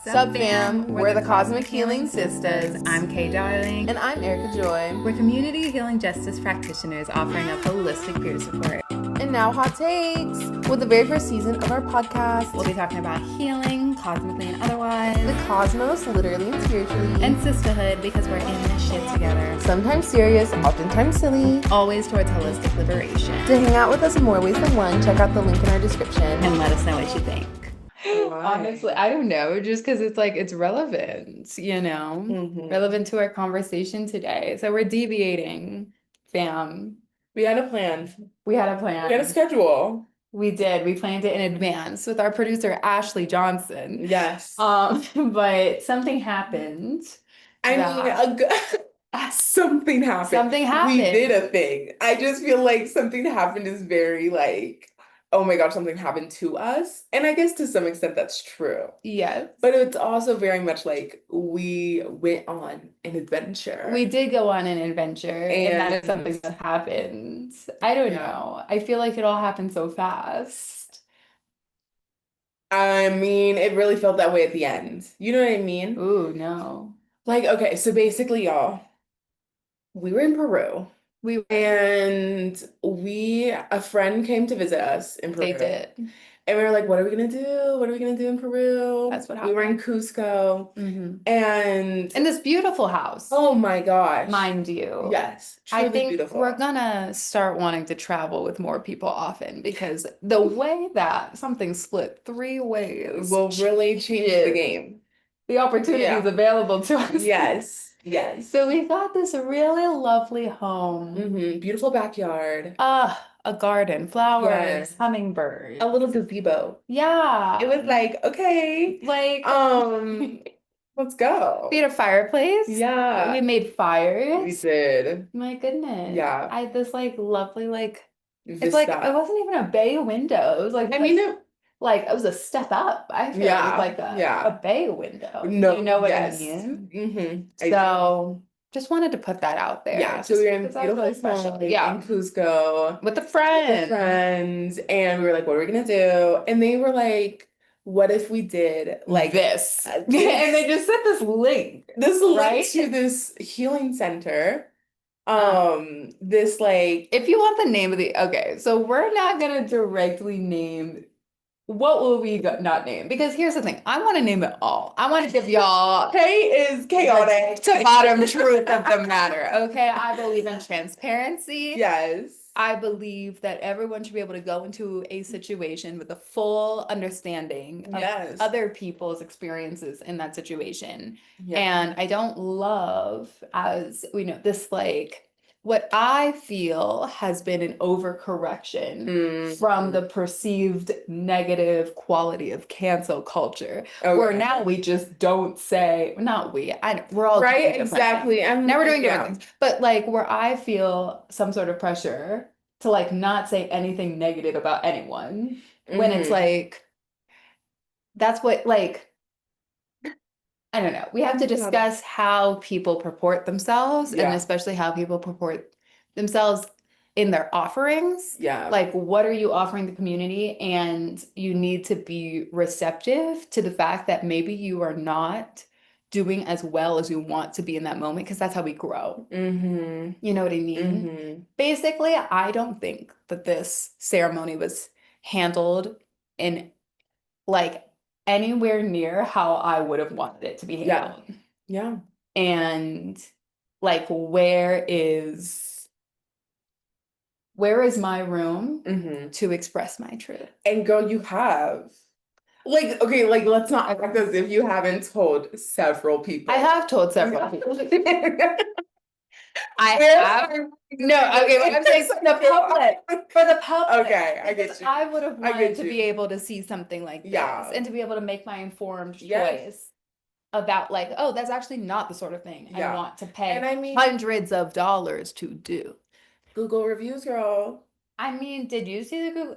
Sup fam, we're the Cosmic Healing Sistas. I'm Kay Darling. And I'm Erica Joy. We're community healing justice practitioners offering up holistic peer support. And now hot takes. With the very first season of our podcast, We'll be talking about healing, cosmically and otherwise. the cosmos, literally and spiritually. And sisterhood, because we're in this shit together. Sometimes serious, oftentimes silly. Always towards holistic liberation. To hang out with us in more ways than one, check out the link in our description. And let us know what you think. Honestly, I don't know, just because it's like it's relevant, relevant to our conversation today. So we're deviating, fam. We had a plan. We had a plan. We had a schedule. We did. We planned it in advance with our producer Ashley Johnson. Yes. But something happened. I mean, something happened. Something happened. We did a thing. I just feel like something happened is very like, oh my God, something happened to us. And I guess to some extent that's true. Yes. But it's also very much like we went on an adventure. We did go on an adventure, and that is And- something that happened. I don't Yeah. know. I feel like it all happened so fast. I mean, it really felt that way at the end. You know what I mean? Ooh, no. Like, okay, so basically, y'all, we were in Peru. And a friend came to visit us in Peru. They did. And we were like, what are we gonna do? What are we gonna do in Peru? That's what We were in happened. Cusco. Mhm. And In this beautiful house, oh my gosh. mind you. Yes, I truly think beautiful. we're gonna start wanting to travel with more people often because the way that something split 3 ways will really change the game. the opportunities Yeah. available to us. Yes, yes. So we got this really lovely home. Beautiful backyard. A garden, flowers, Yes. hummingbirds. A little gazebo. Yeah. It was like, okay, like let's go. we had a fireplace. Yeah. We made We fires. did. My goodness. Yeah. I had this like lovely it's Vista. like it wasn't even a bay window. It was like I mean, like it was a step up. I feel Yeah, like a yeah. bay window. no, You know what yes. I mean? I do. So just wanted to put that out there. Yeah, so just we were in because that was beautiful really special. home Yeah. in Cusco With a with friend. friends, and we were like, what are we gonna do? And they were like, what if we did like this. this. And they just sent this link. this link Right? to this healing center? Uh. This like If you want the name of okay, so we're not gonna directly name what will we not name? Because here's the thing, I want to name it all. I want to give y'all K is chaotic. the bottom truth of the matter. Okay, I believe in transparency. Yes. I believe that everyone should be able to go into a situation with a full understanding of Yes. other people's experiences in that situation. Yeah. And I don't love, as we know, this like what I feel has been an overcorrection from the perceived negative quality of cancel culture, where Okay. now we just don't say, not we, we're all doing Right, different things. exactly. Now we're doing yeah. different things. But like where I feel some sort of pressure to like not say anything negative about anyone when it's Mhm. like that's what like I don't know. We have to Got it. discuss how people purport themselves and Yeah. especially how people purport themselves in their offerings. Yeah. Like, what are you offering the community? And you need to be receptive to the fact that maybe you are not doing as well as you want to be in that moment, because that's how we grow. Mm-hmm. You know what I mean? Mm-hmm. Basically, I don't think that this ceremony was handled in like anywhere near how I would have wanted it to be Yeah. handled. Yeah. And like, where is my room Mm-hmm. to express my truth? And girl, you have. Like, okay, like let's not act as if you haven't told several people. I have told several people. I Where have. are No, okay, but I'm saying for the public. For the public. Okay, I get because you. I would have I wanted get to you. be able to see something like Yeah. this and to be able to make my informed Yes. choice about like, oh, that's actually not the sort of thing I Yeah. want to pay And I mean, hundreds of dollars to do. Google reviews, girl. I mean, did you see the Google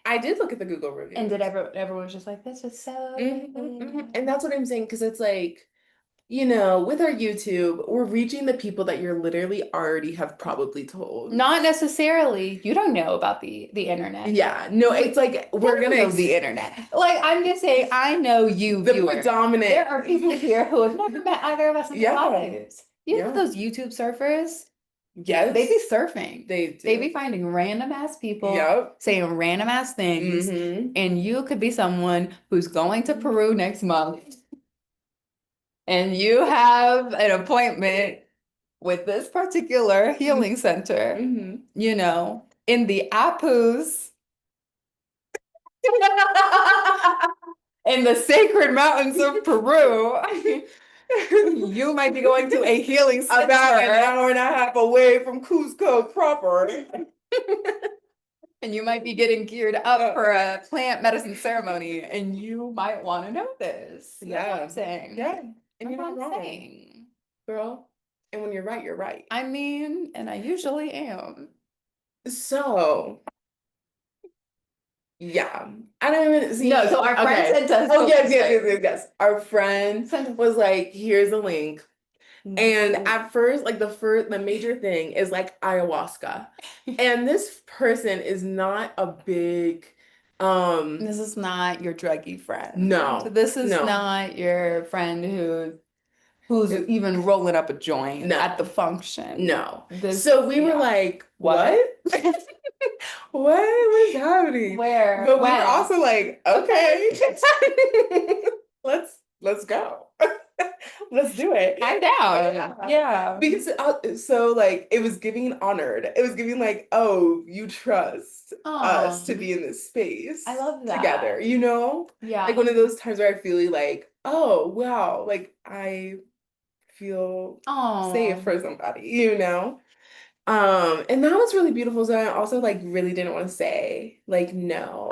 I did look at the Google reviews. and did everyone was just like, this is so Mhm, mhm. And that's what I'm saying, because it's like with our YouTube, we're reaching the people that you're literally already have probably told. Not necessarily. You don't know about the internet. Yeah, no, it's like we're gonna know the internet. Like I'm just saying, I know you, the viewer. predominant. There are people here who have never met either of us in their Yeah. lives. You know Yeah. those YouTube surfers? Yes, They be surfing. they do. They be finding random ass people Yep. saying random ass things, Mhm. and you could be someone who's going to Peru next month, and you have an appointment with this particular healing center, Mhm. in the Apus, in the sacred mountains of Peru. You might be going to a healing center. About an hour and a half away from Cusco proper. And you might be getting geared up for a plant medicine ceremony, and you might want to know this. That's what I'm saying. Yeah. And That's you're what not I'm wrong, saying. girl. And when you're right, you're right. I mean, and I usually am. So, yeah. I don't even see. No, so our friend sent us. Oh, yes. Our friend Sent us. was like, here's a link. And Mm. at first, like the major thing is like ayahuasca. And this person is not a big This is not your druggy friend. No, This is no. not your friend who's even rolling up a joint No. at the function. No. This, So we were yeah. like, what? What was happening? Where? But we when? were also like, okay. Let's go. Let's do it. I'm down. Yeah. Because so like it was giving honored. It was giving like, oh, you trust us to be in this space. I love that. Together, Yeah. Like one of those times where I feel like, oh wow, like I feel safe for somebody, And that was really beautiful. So I also like really didn't want to say like no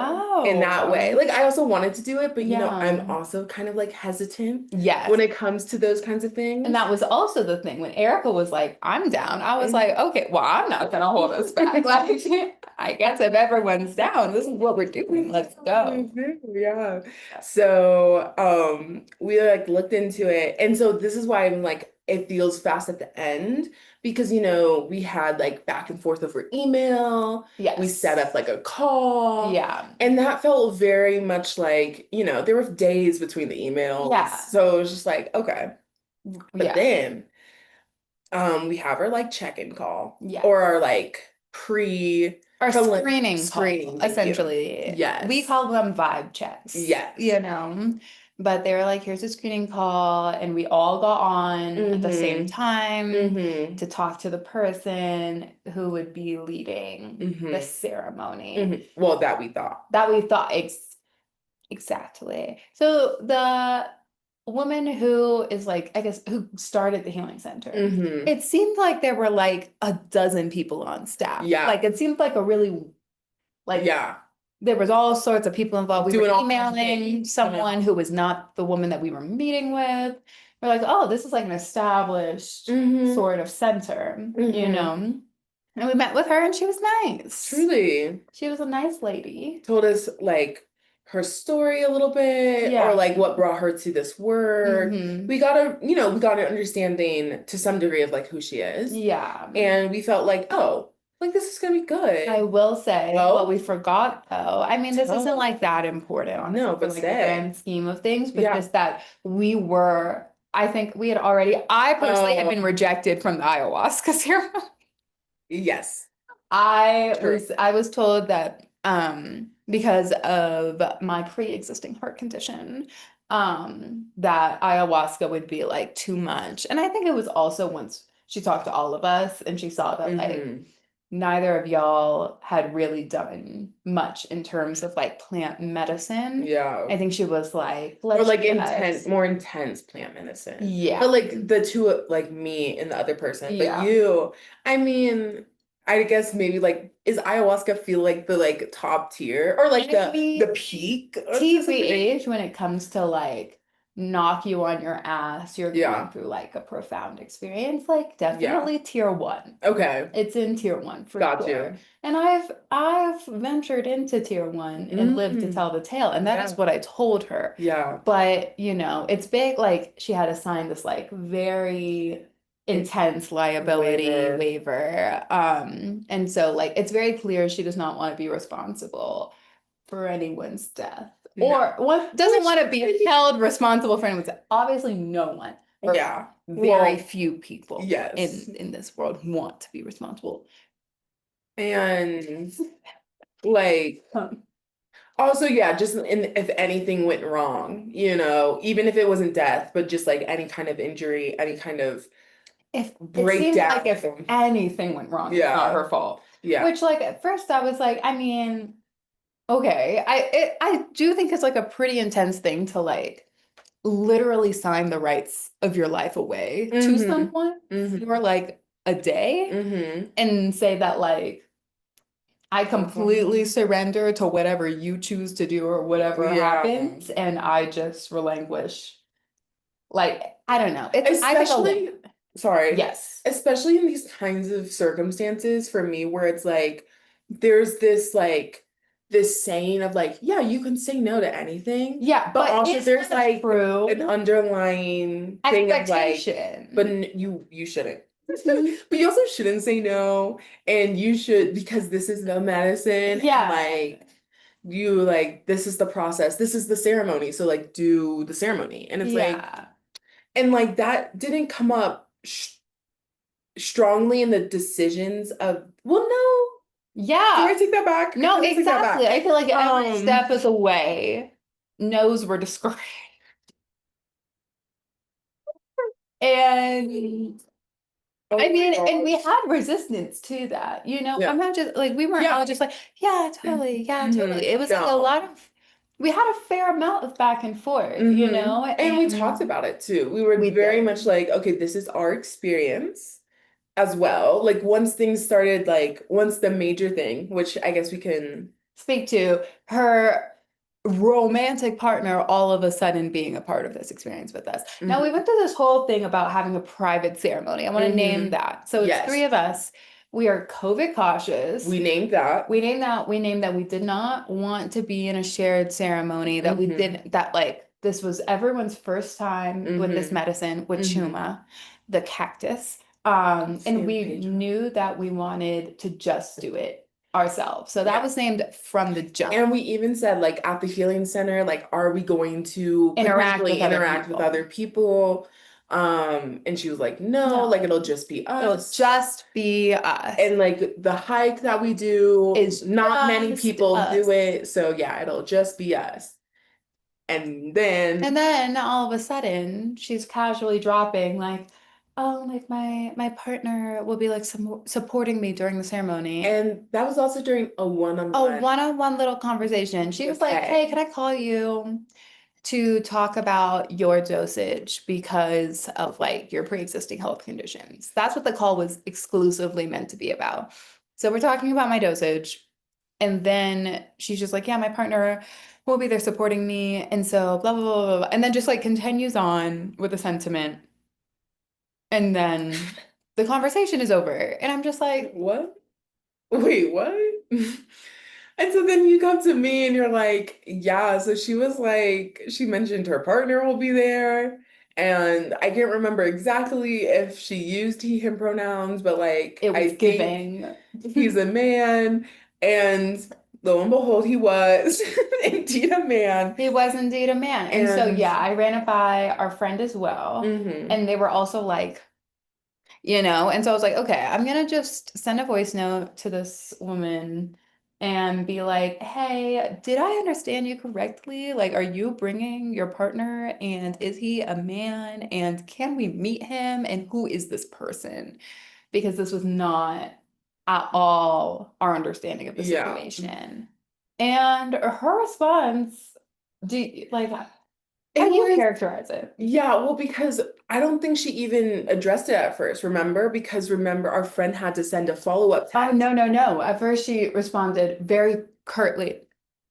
in that way. Like I also wanted to do it, but I'm also kind of like hesitant when it comes to those kinds of things. And that was also the thing when Erica was like, I'm down. I was like, okay, well, I'm not gonna hold us back. Like, I guess if everyone's down, this is what we're doing. Let's go. Yeah. So we like looked into it. And so this is why I'm like, it feels fast at the end because we had like back and forth over email. Yes. We set up like a call. Yeah. And that felt very much like, there were days between the emails. Yeah. So it was just like, okay. But then we have our like check-in call. Yeah. Or our like our screening call, essentially. Yes. We call them vibe checks. Yes. But they were like, here's a screening call, and we all got on at the same time to talk to the person who would be leading the ceremony. Well, that we thought. Exactly. So the woman who is like, I guess, who started the healing center, it seemed like there were like a dozen people on staff. Yeah. Like it seemed like a really there was all sorts of people involved. We were emailing someone who was not the woman that we were meeting with. We're like, oh, this is like an established sort of center, And we met with her and she was nice. Truly. She was a nice lady. Told us like her story a little bit or like what brought her to this work. We got an understanding to some degree of like who she is. Yeah. And we felt like, oh, like this is gonna be good. I will say what we forgot though. I mean, this isn't like that important, honestly, no, but for like the grand scheme of things, but just that I think we had already, I personally had been rejected from the ayahuasca ceremony. Yes. I was told that because of my pre-existing heart condition, that ayahuasca would be like too much. And I think it was also once she talked to all of us and she saw that like neither of y'all had really done much in terms of like plant medicine. Yeah. I think she was like, or like more intense plant medicine. Yeah. But like the two, like me and the other person. Yeah. But you, I mean, I guess maybe like, is ayahuasca feel like the like top tier or like the peak? TBH when it comes to like knock you on your ass, you're going through like a profound experience, like definitely tier 1. Okay. It's in tier 1 for Got sure. you. And I've ventured into tier 1 and lived to tell the tale, and that is what I told her. Yeah. But, you know, it's big, like she had to sign this like very intense liability waiver. And so like it's very clear she does not want to be responsible for anyone's death. Or what doesn't want to be held responsible for anyone's death. Obviously no one. Or very few people in this world want to be responsible. And like also, just if anything went wrong, you know, even if it wasn't death, but just like any kind of injury, any kind of breakdown. It seems like if anything went wrong, it's not her fault. Yeah. Which like at first I was like, I mean, okay, I do think it's like a pretty intense thing to like literally sign the rights of your life away to someone for like a day and say that like I completely surrender to whatever you choose to do or whatever happens, and I just relinquish. Like, I don't know. Especially, yes. Especially in these kinds of circumstances for me where it's like there's this like this saying of like, yeah, you can say no to anything. Yeah, but also there's like true an underlying thing of like, but you shouldn't. But you also shouldn't say no, and you should, because this is the medicine. Yeah. And like you like this is the process, this is the ceremony. So like do the ceremony. And it's like, and like that didn't come up strongly in the decisions of, well, no. Yeah. Do I take that back? No, exactly. I feel like every step of the way, no's were discouraged. And I mean, and we had resistance to that, you know. I'm not just like we weren't all just like, yeah, totally. It was like a lot of we had a fair amount of back and forth, you know. And we talked about it too. We were very much like, okay, this is our experience as well. Like once things started, like once the major thing, which I guess we can speak to, her romantic partner all of a sudden being a part of this experience with us. Now we went through this whole thing about having a private ceremony. I want to name that. So it's 3 of us. We are COVID cautious. We named that. We named that we did not want to be in a shared ceremony, that we didn't, that like this was everyone's first time with this medicine, wachuma, the cactus. And we knew that we wanted to just do it ourselves. So that was named from the jump. And we even said like at the healing center, like, are we going to interact with other people? And she was like, no, like it'll just be us. It'll just be us. And like the hike that we do is not many people do it. So yeah, it'll just be us. And then all of a sudden she's casually dropping like, oh, like my partner will be like supporting me during the ceremony. And that was also during a one-on-one little conversation. She was like, hey, can I call you to talk about your dosage because of like your pre-existing health conditions? That's what the call was exclusively meant to be about. So we're talking about my dosage. And then she's just like, yeah, my partner will be there supporting me. And so blah, blah, blah, blah, blah. And then just like continues on with the sentiment. And then the conversation is over. And I'm just like, what? Wait, what? And so then you come to me and you're like, yeah, so she was like, she mentioned her partner will be there. And I can't remember exactly if she used he, him pronouns, but like, it was giving. He's a man. And lo and behold, he was indeed a man. He was indeed a man. And so, yeah, I ran it by our friend as well. And they were also like, you know, and so I was like, okay, I'm going to just send a voice note to this woman and be like, hey, did I understand you correctly? Like, are you bringing your partner, and is he a man, and can we meet him, and who is this person? Because this was not at all our understanding of the situation. And her response, how do you characterize it? Yeah, well, because I don't think she even addressed it at first, remember? Because remember, our friend had to send a follow-up text. Oh, no. At first she responded very curtly,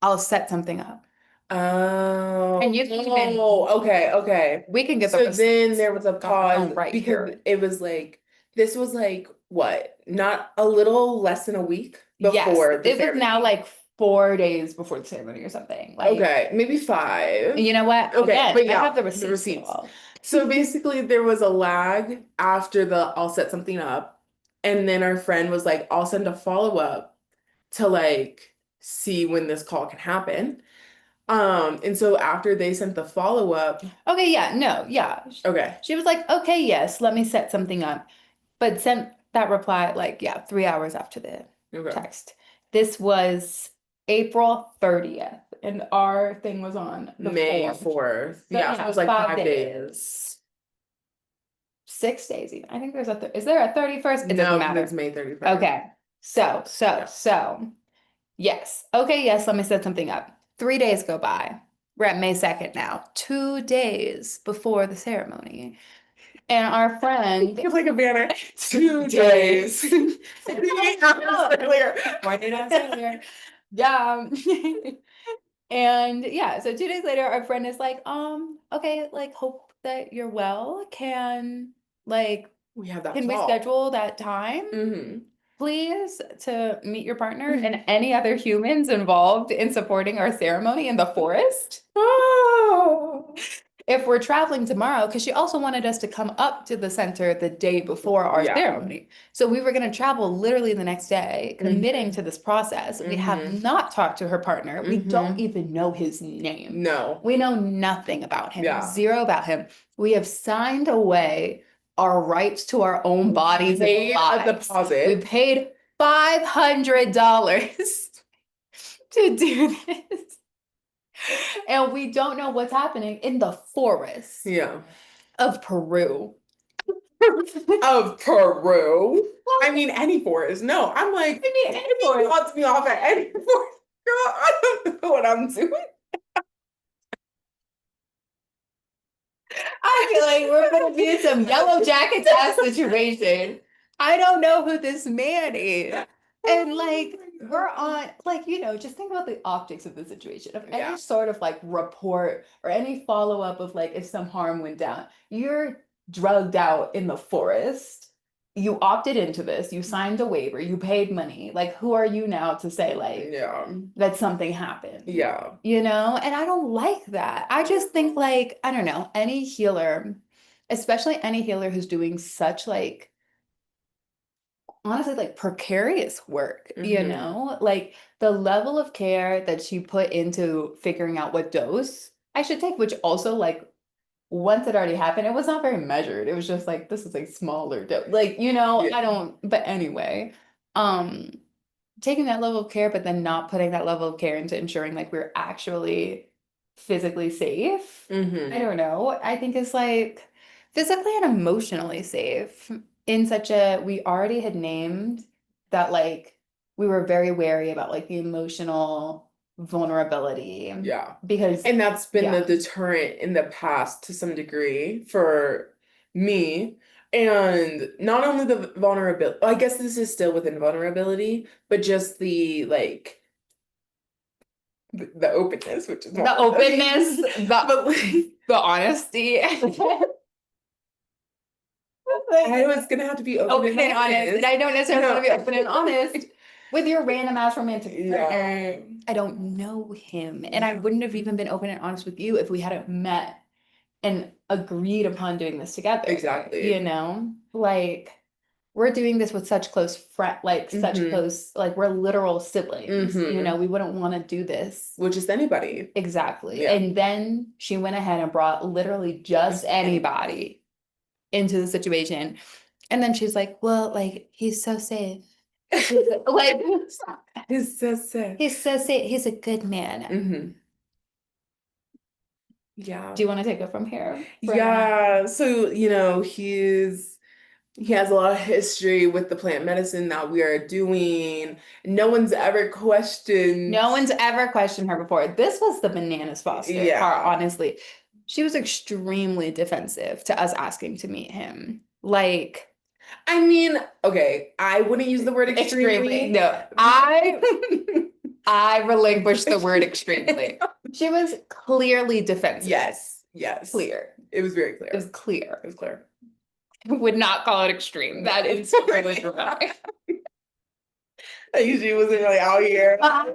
I'll set something up. Oh, And you can even, okay. we can get the So receipts then there was a on our own pause right because here. it was like, this was like, what? Not a little less than a week Yes, before the it was now ceremony. like 4 days before the ceremony or something. Like, Okay, maybe 5. you know what? Okay, Again, but I yeah, have the the receipts. receipts. All. So basically, there was a lag after the I'll set something up, and then our friend was like, I'll send a follow-up to like see when this call can happen. And so after they sent the follow-up, Okay, yeah, no, yeah. okay, She was like, okay, yes, let me set something up. But sent that reply like, yeah, 3 hours after the okay, text. This was April 30th, and our thing was on the May 4th. 4th. So, Yeah, so yeah, it was like 5 5 days. days. 6 days even. I think there's is there a 31st? It doesn't No, matter. it's May 31st. Okay. So, yes. Okay, yes, let me set something up. 3 days go by. We're at May 2nd now. 2 days before the ceremony. And our friend, It's like a banner. 2 days. 48 hours earlier. 48 hours earlier. Yeah. And yeah, so 2 days later, our friend is like, okay, like, hope that you're well. We have that Can we call. schedule that time, Mm-hmm. please, to meet your partner and any other humans involved in supporting our ceremony in the forest? Oh. If we're traveling tomorrow, because she also wanted us to come up to the center the day before our Yeah. ceremony. So we were going to travel literally the next day, committing to this process. We have not talked to her partner. We don't even know his name. No. We know nothing about him, Yeah. zero about him. We have signed away our rights to our own bodies and lives. A deposit. We paid $500 to do this. And we don't know what's happening in the forest Yeah. of Peru. Of Peru. I mean, any forest. No, I'm like, I mean, any if he forest. wants me off at any forest, girl, I don't know what I'm doing. I feel like we're gonna be in some yellow jackets ass situation. I don't know who this man is. And like we're on just think about the optics of the situation. Of Yeah. any sort of like report or any follow-up of like if some harm went down, you're drugged out in the forest. You opted into this, you signed a waiver, you paid money. Like, who are you now to say like Yeah. that something happened? Yeah. And I don't like that. I just think like, I don't know, any healer, especially any healer who's doing such like honestly like precarious work, like the level of care that she put into figuring out what dose I should take, which also like once it already happened, it was not very measured. It was just like this is a smaller dose. Like, I don't, but anyway, um taking that level of care, but then not putting that level of care into ensuring like we're actually physically safe. I don't know. I think it's like physically and emotionally safe in such a, we already had named that like we were very wary about like the emotional vulnerability. Yeah. Because And that's been the deterrent in the past to some degree for me. And not only the vulnerability, I guess this is still within vulnerability, but just the like the openness, which is the openness, the honesty. I was gonna have to be open and honest. And I don't necessarily want to be open and honest with your random ass romantic partner. I don't know him. And I wouldn't have even been open and honest with you if we hadn't met and agreed upon doing this together. Exactly. Like we're doing this with such close friend, like such close, like we're literal siblings. We wouldn't want to do this with just anybody. Exactly. Yeah. And then she went ahead and brought literally just anybody into the situation. And then she's like, well, like, he's so safe. Like, he's so safe. He's so safe. He's a good man. Yeah. Do you want to take it from here? Yeah. So, he has a lot of history with the plant medicine that we are doing. No one's ever questioned her before. This was the bananas foster part, honestly. She was extremely defensive to us asking to meet him. Like, I mean, okay, I wouldn't use the word extremely. No, I relinquished the word extremely. She was clearly defensive. Yes. Clear. It was very clear. It was clear. It was clear. I would not call it extreme. That is really dramatic. She wasn't really out here. I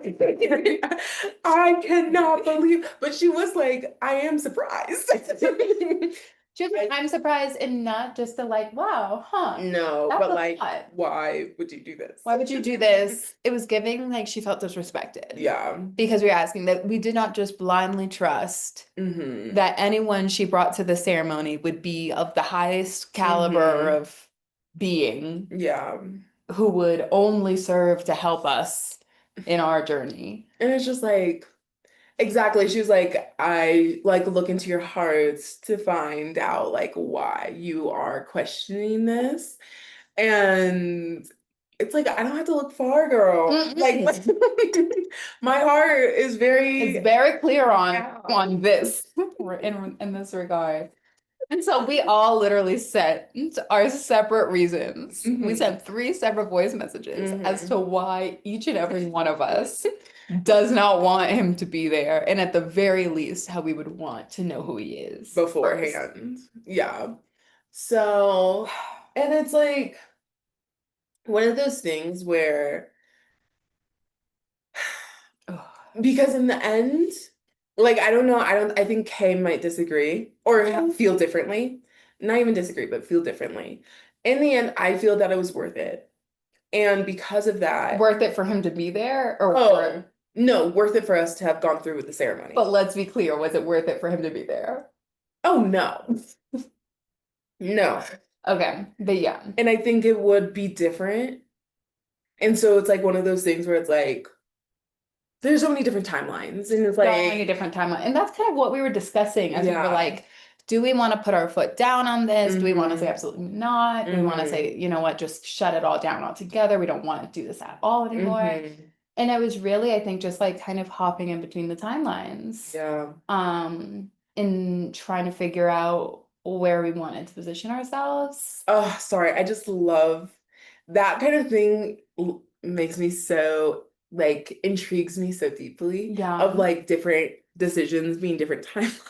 cannot believe, but she was like, I am surprised. She was like, I'm surprised, and not just the like, wow, huh? No, That's but a like, lot. why would you do this? Why would you do this? It was giving like she felt disrespected. Yeah. Because we were asking that we did not just blindly trust that anyone she brought to the ceremony would be of the highest caliber of being. Yeah. Who would only serve to help us in our journey. And it's just like, exactly. She was like, I like look into your hearts to find out like why you are questioning this. And it's like, I don't have to look far, girl. Like my heart is It's very clear on this in this regard. And so we all literally sent our separate reasons. We sent 3 separate voice messages as to why each and every one of us does not want him to be there. And at the very least, how we would want to know who he is beforehand. Yeah. So, and it's like one of those things where, because in the end, like, I don't know, I think Kay might disagree or feel differently. Not even disagree, but feel differently. In the end, I feel that it was worth it. And because of that. Worth it for him to be there? Or no, worth it for us to have gone through with the ceremony. But let's be clear, was it worth it for him to be there? Oh, no. No. Okay, but yeah. And I think it would be different. And so it's like one of those things where it's like, there's so many different timelines. And it's like so many different timelines. And that's kind of what we were discussing as we were like, do we want to put our foot down on this? Do we want to say absolutely not? Do we want to say, you know what, just shut it all down altogether? We don't want to do this at all anymore. And it was really, I think, just like kind of hopping in between the timelines. Yeah. In trying to figure out where we wanted to position ourselves. Oh, sorry. I just love that kind of thing. Makes me so like intrigues me so deeply. Yeah. Of like different decisions being different timelines.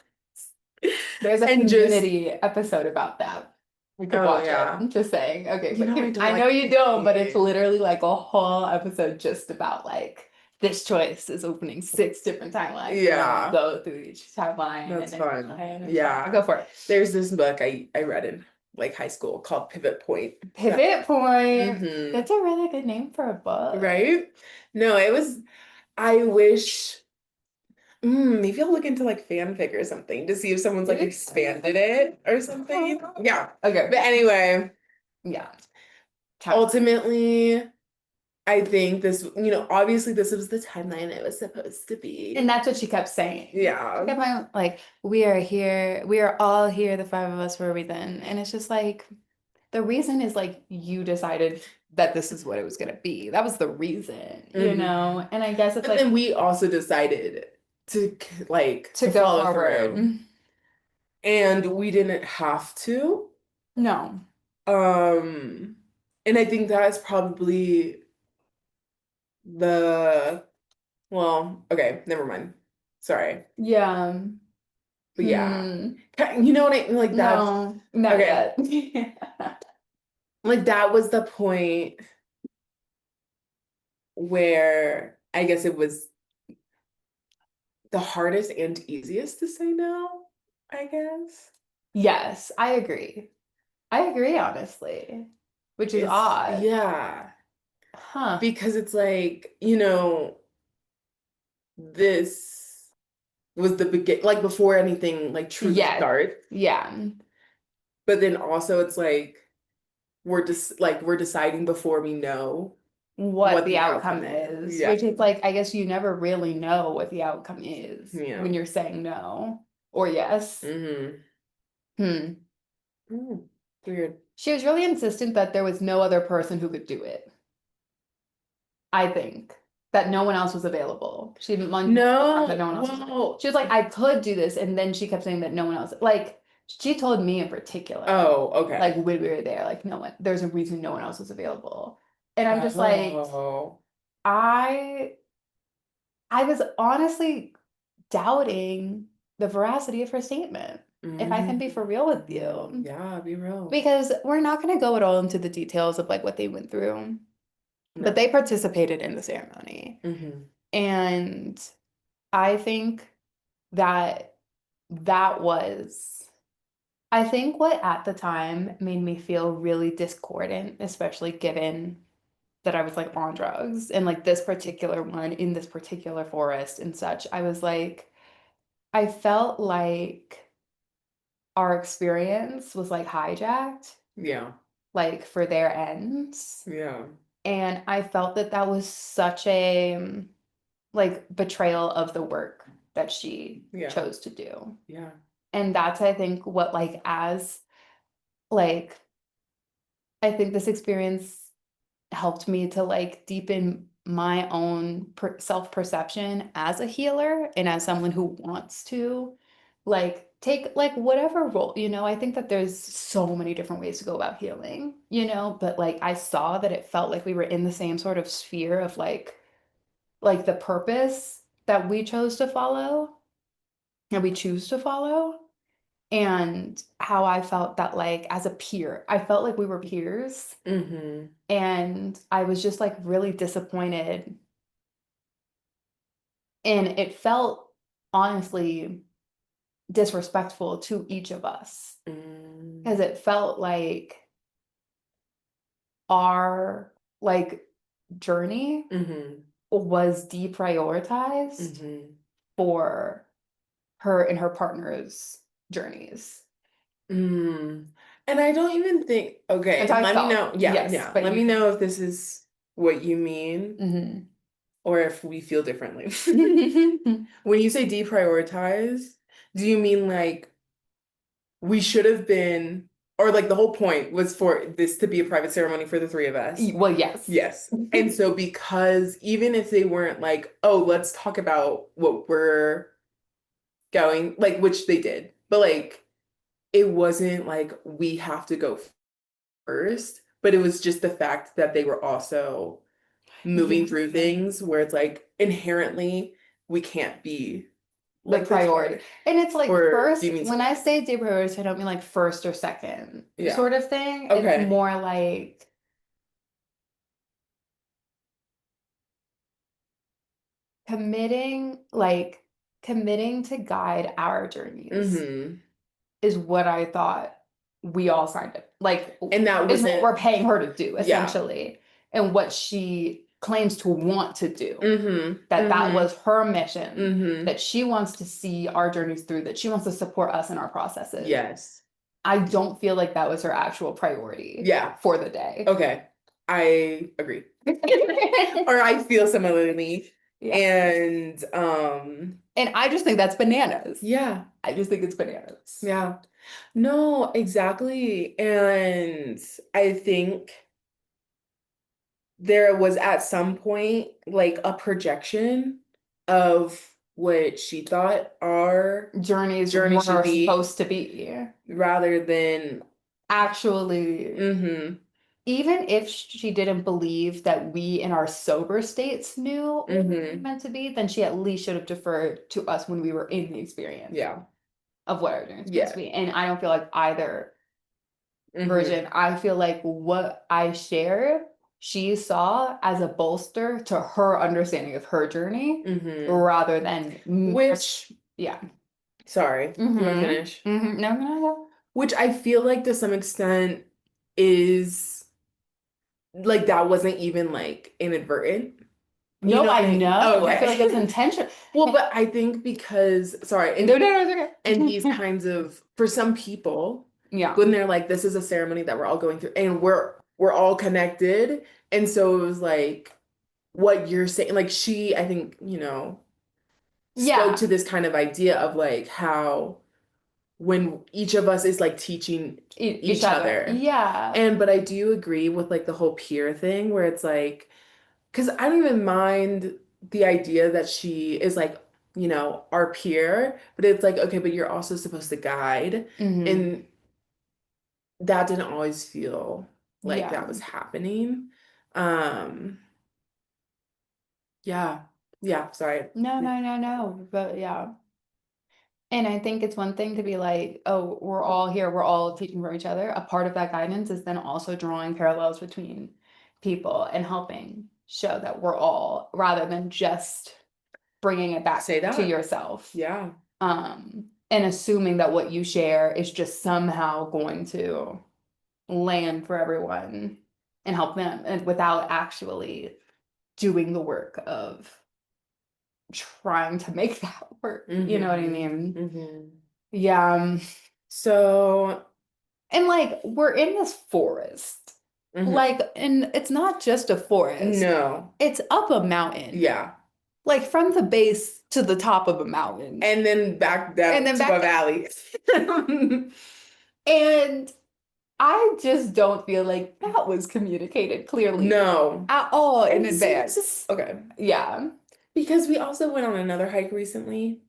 There's a community episode about that. We could watch it. I'm just saying. Okay. I know you don't, but it's literally like a whole episode just about like this choice is opening 6 different timelines. Yeah. Go through each timeline. That's fun. Yeah. Go for it. There's this book I read in like high school called Pivot Point. Pivot Point. That's a really good name for a book. Right? No, it was, I wish, maybe I'll look into like fanfic or something to see if someone's like expanded it or something. Yeah. Okay. But anyway. Yeah. Ultimately, I think this, obviously this was the timeline it was supposed to be. And that's what she kept saying. Yeah. She kept going, like, we are here, we are all here, the 5 of us, for a reason. And it's just like, the reason is like, you decided that this is what it was going to be. That was the reason, you know? And I guess it's but like. then we also decided to go follow forward. through. And we didn't have to. No. And I think that is probably okay, never mind. Sorry. Yeah. But yeah. You know what I mean? Like that. No, not yet. Like that was the point where I guess it was the hardest and easiest to say no, I guess. Yes, I agree. I agree, honestly. Which is odd. Yeah. Huh. Because it's like, this was the beginning, like before anything like truly starts. Yeah. But then also it's like we're deciding before we know what the outcome is. Yeah. Which is like, I guess you never really know what the outcome is when you're saying no or yes. Weird. She was really insistent that there was no other person who could do it. I think that no one else was available. She didn't want that no one else was. She was like, I could do this, and then she kept saying that no one else. Like, she told me in particular. Oh, okay. Like when we were there, like no one. There's a reason no one else was available, and I'm just like, I was honestly doubting the veracity of her statement, if I can be for real with you. Yeah, be real. Because we're not going to go at all into the details of like what they went through, but they participated in the ceremony. And I think that was, I think what at the time made me feel really discordant, especially given that I was like on drugs and like this particular one in this particular forest and such. I was like, I felt like our experience was like hijacked. Yeah. Like for their ends. Yeah. And I felt that that was such a like betrayal of the work that she chose to do. Yeah. And that's, I think, what like as like I think this experience helped me to like deepen my own self-perception as a healer and as someone who wants to like take like whatever role, I think that there's so many different ways to go about healing, but like I saw that it felt like we were in the same sort of sphere of like the purpose that we chose to follow and we choose to follow, and how I felt that like as a peer, I felt like we were peers. And I was just like really disappointed. And it felt honestly disrespectful to each of us because it felt like our like journey was deprioritized for her and her partner's journeys. And I don't even think, okay, let me know. Yeah, yes, yeah. Let me know if this is what you mean or if we feel differently. When you say deprioritize, do you mean like we should have been, or like the whole point was for this to be a private ceremony for the three of us? Well, yes. Yes. And so because even if they weren't like, oh, let's talk about what we're going, like, which they did, but like, it wasn't like we have to go first, but it was just the fact that they were also moving through things where it's like inherently we can't be like priority. And it's like first, when I say deprioritize, I don't mean like first or second sort of thing. Okay. It's more like committing to guide our journeys is what I thought we all signed up. Like, and that is wasn't what we're paying her to do, essentially. And what she claims to want to do. That was her mission. That she wants to see our journeys through, that she wants to support us in our processes. Yes. I don't feel like that was her actual priority for the day. Okay. I agree. Or I feel similarly. And I just think that's bananas. Yeah. I just think it's bananas. Yeah. No, exactly. And I think there was at some point like a projection of what she thought our journeys should were be, supposed to be, rather than actually. Even if she didn't believe that we in our sober states knew what it was meant to be, then she at least should have deferred to us when we were in the experience of what our journey is supposed to be. And I don't feel like either version. I feel like what I shared, she saw as a bolster to her understanding of her journey rather than which sorry, do you want to finish? No. Which I feel like to some extent is like that wasn't even like inadvertent. No, I know. Oh, okay. I feel like it's intentional. Well, but I think because sorry, no, it's okay. And these kinds of, for some people, when they're like, this is a ceremony that we're all going through and we're all connected. And so it was like what you're saying, like she, I think, spoke to this kind of idea of like how when each of us is like teaching each other. But I do agree with like the whole peer thing where it's like, because I don't even mind the idea that she is like, our peer, but it's like, okay, but you're also supposed to guide. And that didn't always feel like that was happening. Yeah. Yeah, sorry. No. But yeah. And I think it's one thing to be like, oh, we're all here, we're all teaching from each other. A part of that guidance is then also drawing parallels between people and helping show that we're all, rather than just bringing it back Say to that. yourself. Yeah. And assuming that what you share is just somehow going to land for everyone and help them, and without actually doing the work of trying to make that work. You know what I mean? Mm-hmm. Yeah. So, and like we're in this forest. Like, and it's not just a forest. No. It's up a mountain. Yeah. Like from the base to the top of a mountain. And then back down to a valley. And I just don't feel like that was communicated clearly. No. At all in advance. Okay. Yeah. Because we also went on another hike recently.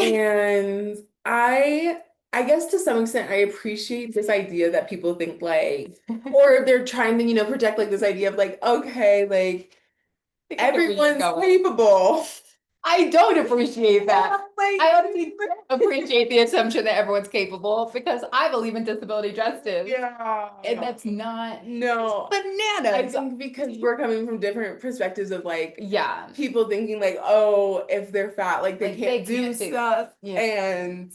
And I guess to some extent I appreciate this idea that people think like, or they're trying to, project like this idea of like, okay, like everyone's capable. I don't appreciate that. I honestly appreciate the assumption that everyone's capable, because I believe in disability justice. Yeah. And that's not bananas. I think because we're coming from different perspectives of like, people thinking like, oh, if they're fat, like they can't do stuff. Yeah. And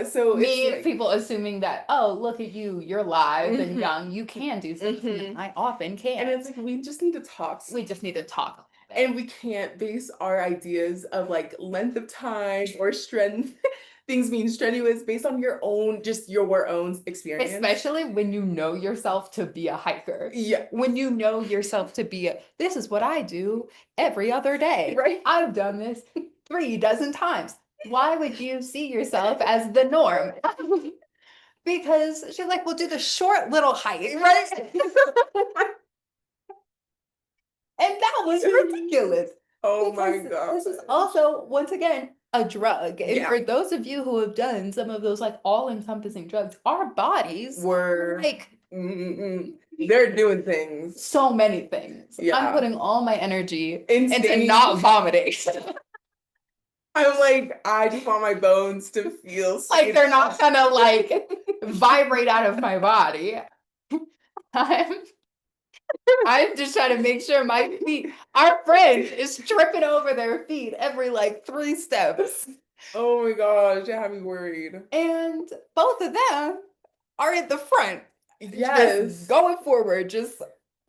so it's people assuming that, oh, look at you, you're live and young, you can do stuff. I often can. And it's like, we just need to talk. We just need to talk. And we can't base our ideas of like length of time or strength, things being strenuous, based on your own experience. Especially when you know yourself to be a hiker. Yeah. When you know yourself to be this is what I do every other day. Right. I've done this 36 times. Why would you see yourself as the norm? Because she's like, we'll do the short little hike. Right. And that was ridiculous. Oh my God. This is also, once again, a drug. And for those of you who have done some of those like all-encompassing drugs, our bodies were like they're doing things. So many things. Yeah. I'm putting all my energy into not vomiting. I'm like, I just want my bones to feel safe. Like they're not gonna like vibrate out of my body. I'm just trying to make sure my feet, our friend is tripping over their feet every like 3 steps. Oh my gosh, you have me worried. And both of them are at the front. Yes. Just going forward, just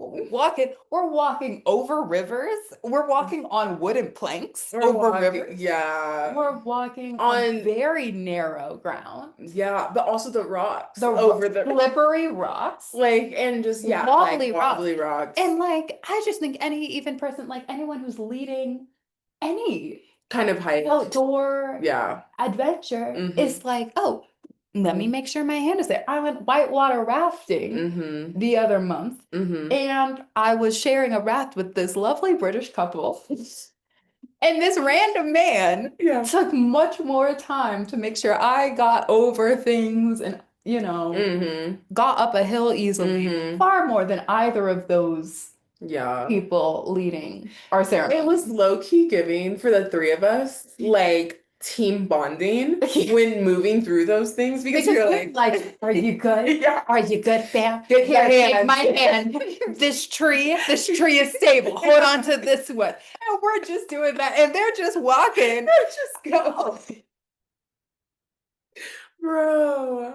walking. We're walking over rivers. We're walking on wooden planks over rivers. Yeah. We're walking on very narrow ground. Yeah, but also the rocks. Over the slippery rocks. Like, and just, wobbly rocks. And like, I just think any person, like anyone who's leading any kind of hike, outdoor adventure is like, oh, let me make sure my hand is there. I went whitewater rafting the other month, and I was sharing a raft with this lovely British couple. And this random man took much more time to make sure I got over things and, got up a hill easily, far more than either of those people leading our ceremony. It was low-key giving for the 3 of us, like, team bonding when moving through those things, because you're like, are you good? Are you good, fam? Get your hand. Take my hand. This tree is stable. Hold on to this one. And we're just doing that, and they're just walking. They're just going. Bro.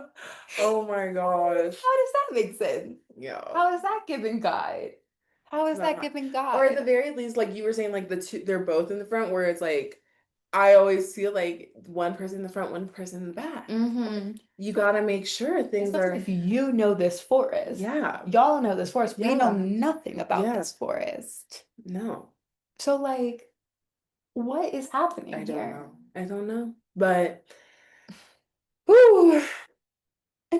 Oh my gosh. How does that make sense? Yeah. How is that giving guide? How is that giving guide? Or at the very least, like you were saying, like they're both in the front, where it's like, I always feel like one person in the front, one person in the back. You gotta make sure things are. If you know this forest, y'all know this forest. We know nothing about this forest. No. So like, what is happening here? I don't know. But, whoo.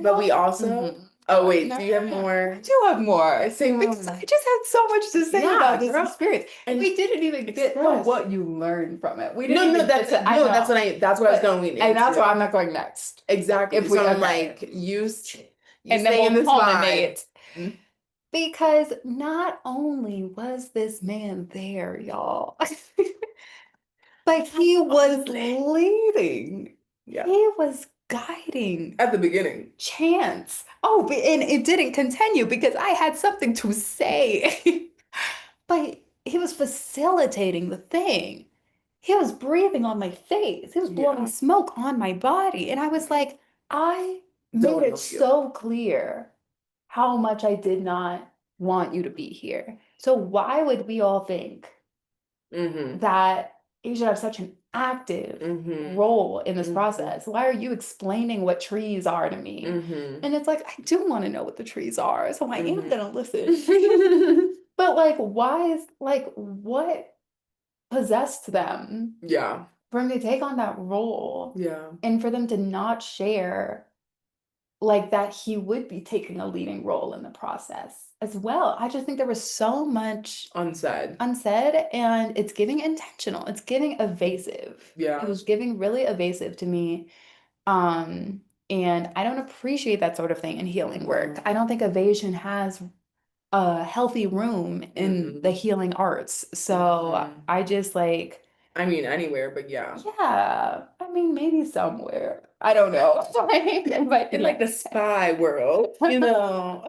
But we also. Oh wait, do you have more? I do have more. Say more. Because I just had so much to say about this experience, and we didn't even get to what you learned from it. We didn't. That's what I was going into. And that's why I'm not going next. Exactly. If we I'm like, you and then we'll culminate. Because not only was this man there, y'all, but he was leading. Yeah. He was guiding At the beginning. Chance. Oh, and it didn't continue because I had something to say. But he was facilitating the thing. He was breathing on my face. He was blowing Yeah. smoke on my body. And I was like, I made Don't it know you. so clear how much I did not want you to be here. So why would we all think Mm-hmm. that you should have such an active Mm-hmm. role in this Mhm. process? Why are you explaining what trees are to me? Mm-hmm. And it's like, I do want to know what the trees are, so I am Mhm. gonna listen. But like, why is like what possessed them Yeah. for him to take on that role Yeah. and for them to not share like that he would be taking a leading role in the process as well. I just think there was so much Unsaid. and it's giving intentional. It's giving evasive. Yeah. It was giving really evasive to me. And I don't appreciate that sort of thing in healing work. No. I don't think evasion has a healthy room in the Mhm. healing arts. So Mhm. I just like, I mean, anywhere, but yeah. yeah, I mean, maybe somewhere. I don't know. But In like the spy world, you know.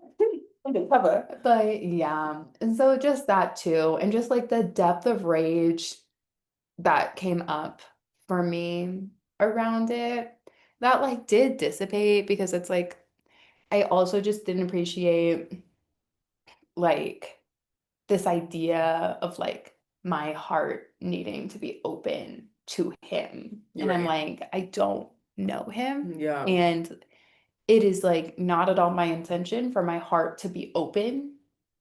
undercover. But yeah, and so just that too, and just like the depth of rage that came up for me around it, that like did dissipate because it's like I also just didn't appreciate like this idea of like my heart needing to be open to him. And I'm Right. like, I don't know him. Yeah. And it is like not at all my intention for my heart to be open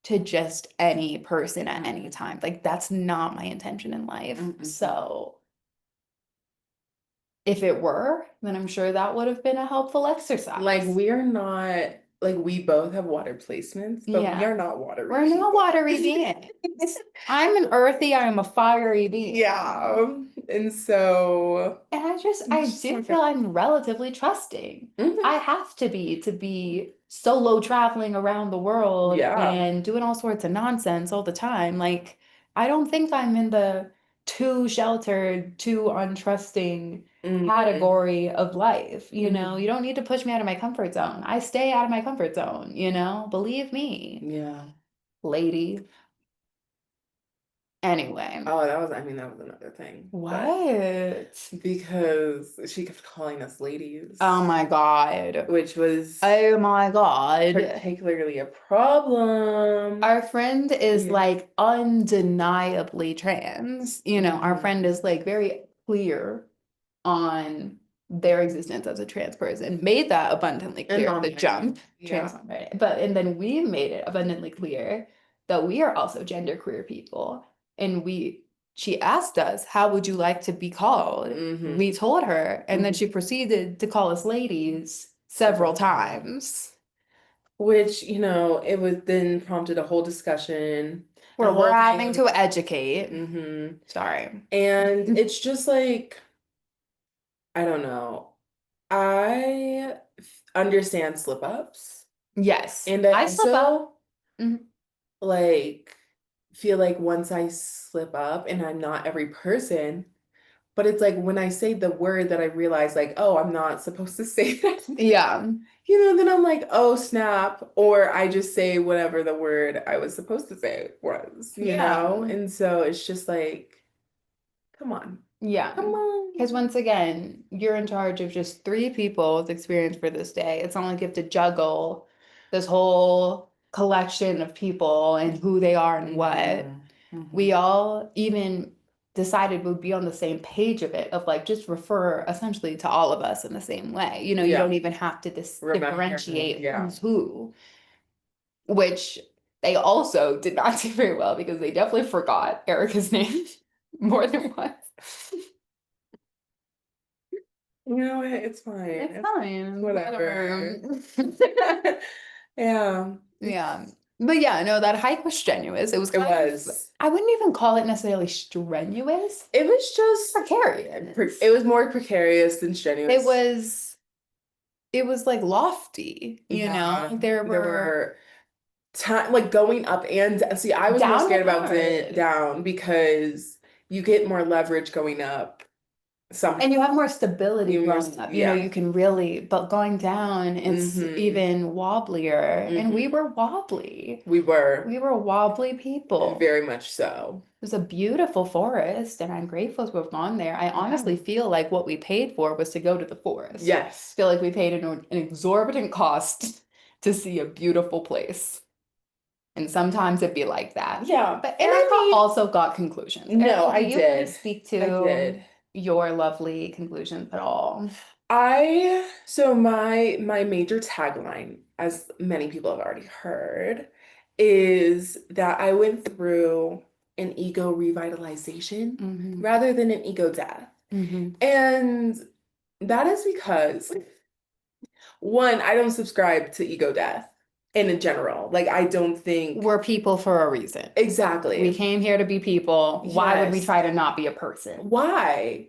to just any person at any time. Like that's not my intention in life. Mm-mm. So if it were, then I'm sure that would have been a helpful exercise. Like we're not like we both have water placements, but we Yeah. are not watery. We're not watery beings. I'm an earthy, I'm a fiery being. Yeah. And so And I it's do just like feel I'm relatively trusting. Mhm. I have to be solo traveling around the world Yeah. and doing all sorts of nonsense all the time. Like, I don't think I'm in the too sheltered, too untrusting Mhm. category of life. You know, Mhm. you don't need to push me out of my comfort zone. I stay out of my comfort zone, you know, believe me, Yeah. lady. Anyway, Oh, that was another thing. But what? because she kept calling us ladies, Oh my God. which was Oh my God. particularly a problem. Our friend is Yeah. like undeniably trans. You know, our Mhm. friend is like very clear on their existence as a trans person, made that abundantly And clear at the non-binary. jump. Yeah. Trans non-binary. But and then we made it abundantly clear that we are also genderqueer people. And she asked us, how would you like to be called? Mhm. We told her, and then Mhm. she proceeded to call us ladies several times. Which, you know, it was then prompted a whole discussion. Where a we're whole having thing. to educate. Mhm. Sorry. And it's just like, I don't know. I understand slip ups. Yes. And I I slip up. also Mhm. like feel like once I slip up, and I'm not every person, but it's like when I say the word that I realize like, oh, I'm not supposed to say that. Yeah. You know, then I'm like, oh, snap. Or I just say whatever the word I was supposed to say was, you know? Yeah. And so it's just like, come on. Yeah. Come on. Because once again, you're in charge of just 3 people with experience for this day. It's not like you have to juggle this whole collection of people and who they are and what. Mhm. We all even decided we'd be on the same page of it, of like just refer essentially to all of us in the same way. You know, you Yeah. don't even have to Remember, differentiate yeah. who's who, which they also did not do very well because they definitely forgot Erica's name more than once. You know what? It's fine. It's fine. Whatever. Yeah. Yeah. But yeah, no, that hike was strenuous. It was It kind of, was. I wouldn't even call it necessarily strenuous. It was just Precarious. It was more precarious than strenuous. It was like lofty, you know? Yeah. There There were were time, like going up and see, I was more Down scared was about hard. down because you get more leverage going up. And you have more stability You more, growing up. You know, yeah. you can really, but going down, it's even wobblier. And we were wobbly. We were We were wobbly people. very much so. It was a beautiful forest, and I'm grateful to have gone there. I honestly feel like what we paid for was to go to the forest. Yes. I feel like we paid an exorbitant cost to see a beautiful place. And sometimes it'd be like that. Yeah. But And I Erica mean, also got conclusions. no, Erica, I do you want to did. speak I to did. your lovely conclusions at all? So my major tagline, as many people have already heard, is that I went through an ego revitalization rather than an ego death. And that is because, one, I don't subscribe to ego death in general. Like, I don't think We're people for a reason. exactly. We came here to be people. Why would we Yes. try to not be a person? Why?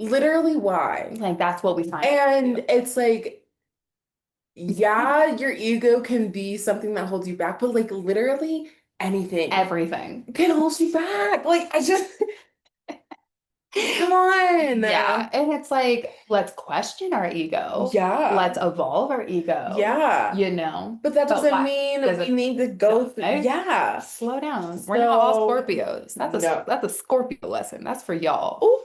Literally, why? Like, that's what we find. And it's like, yeah, your ego can be something that holds you back, but like literally anything Everything. can hold you back. Like, I just, come on. Yeah. And it's like, let's question our ego. Yeah. Let's evolve our ego. Yeah. You know? But that doesn't why? mean Does we it- need to go through. Okay. Yeah. Slow down. We're not all So, Scorpios. no. That's a Scorpio lesson. That's for y'all. Ooh.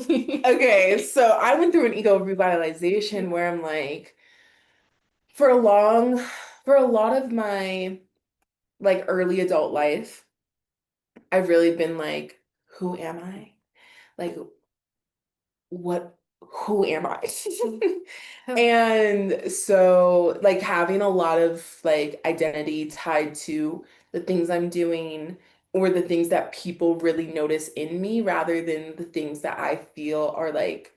Okay, so I went through an ego revitalization where I'm like, for a lot of my like early adult life, I've really been like, who am I? Like, who am I? And so like having a lot of like identity tied to the things I'm doing or the things that people really notice in me rather than the things that I feel are like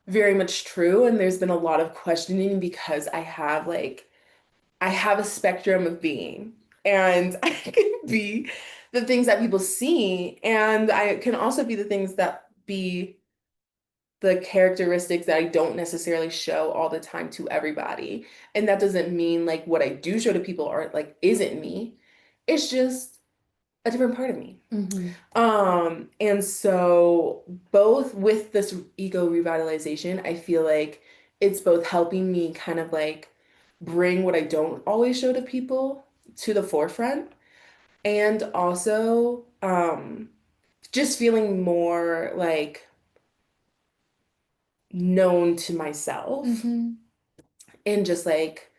very much true. And there's been a lot of questioning because I have a spectrum of being and I can be the things that people see and I can also be the things that be the characteristics that I don't necessarily show all the time to everybody. And that doesn't mean like what I do show to people are like isn't me. It's just a different part of me. And so both with this ego revitalization, I feel like it's both helping me kind of like bring what I don't always show to people to the forefront and also just feeling more like known to myself and just like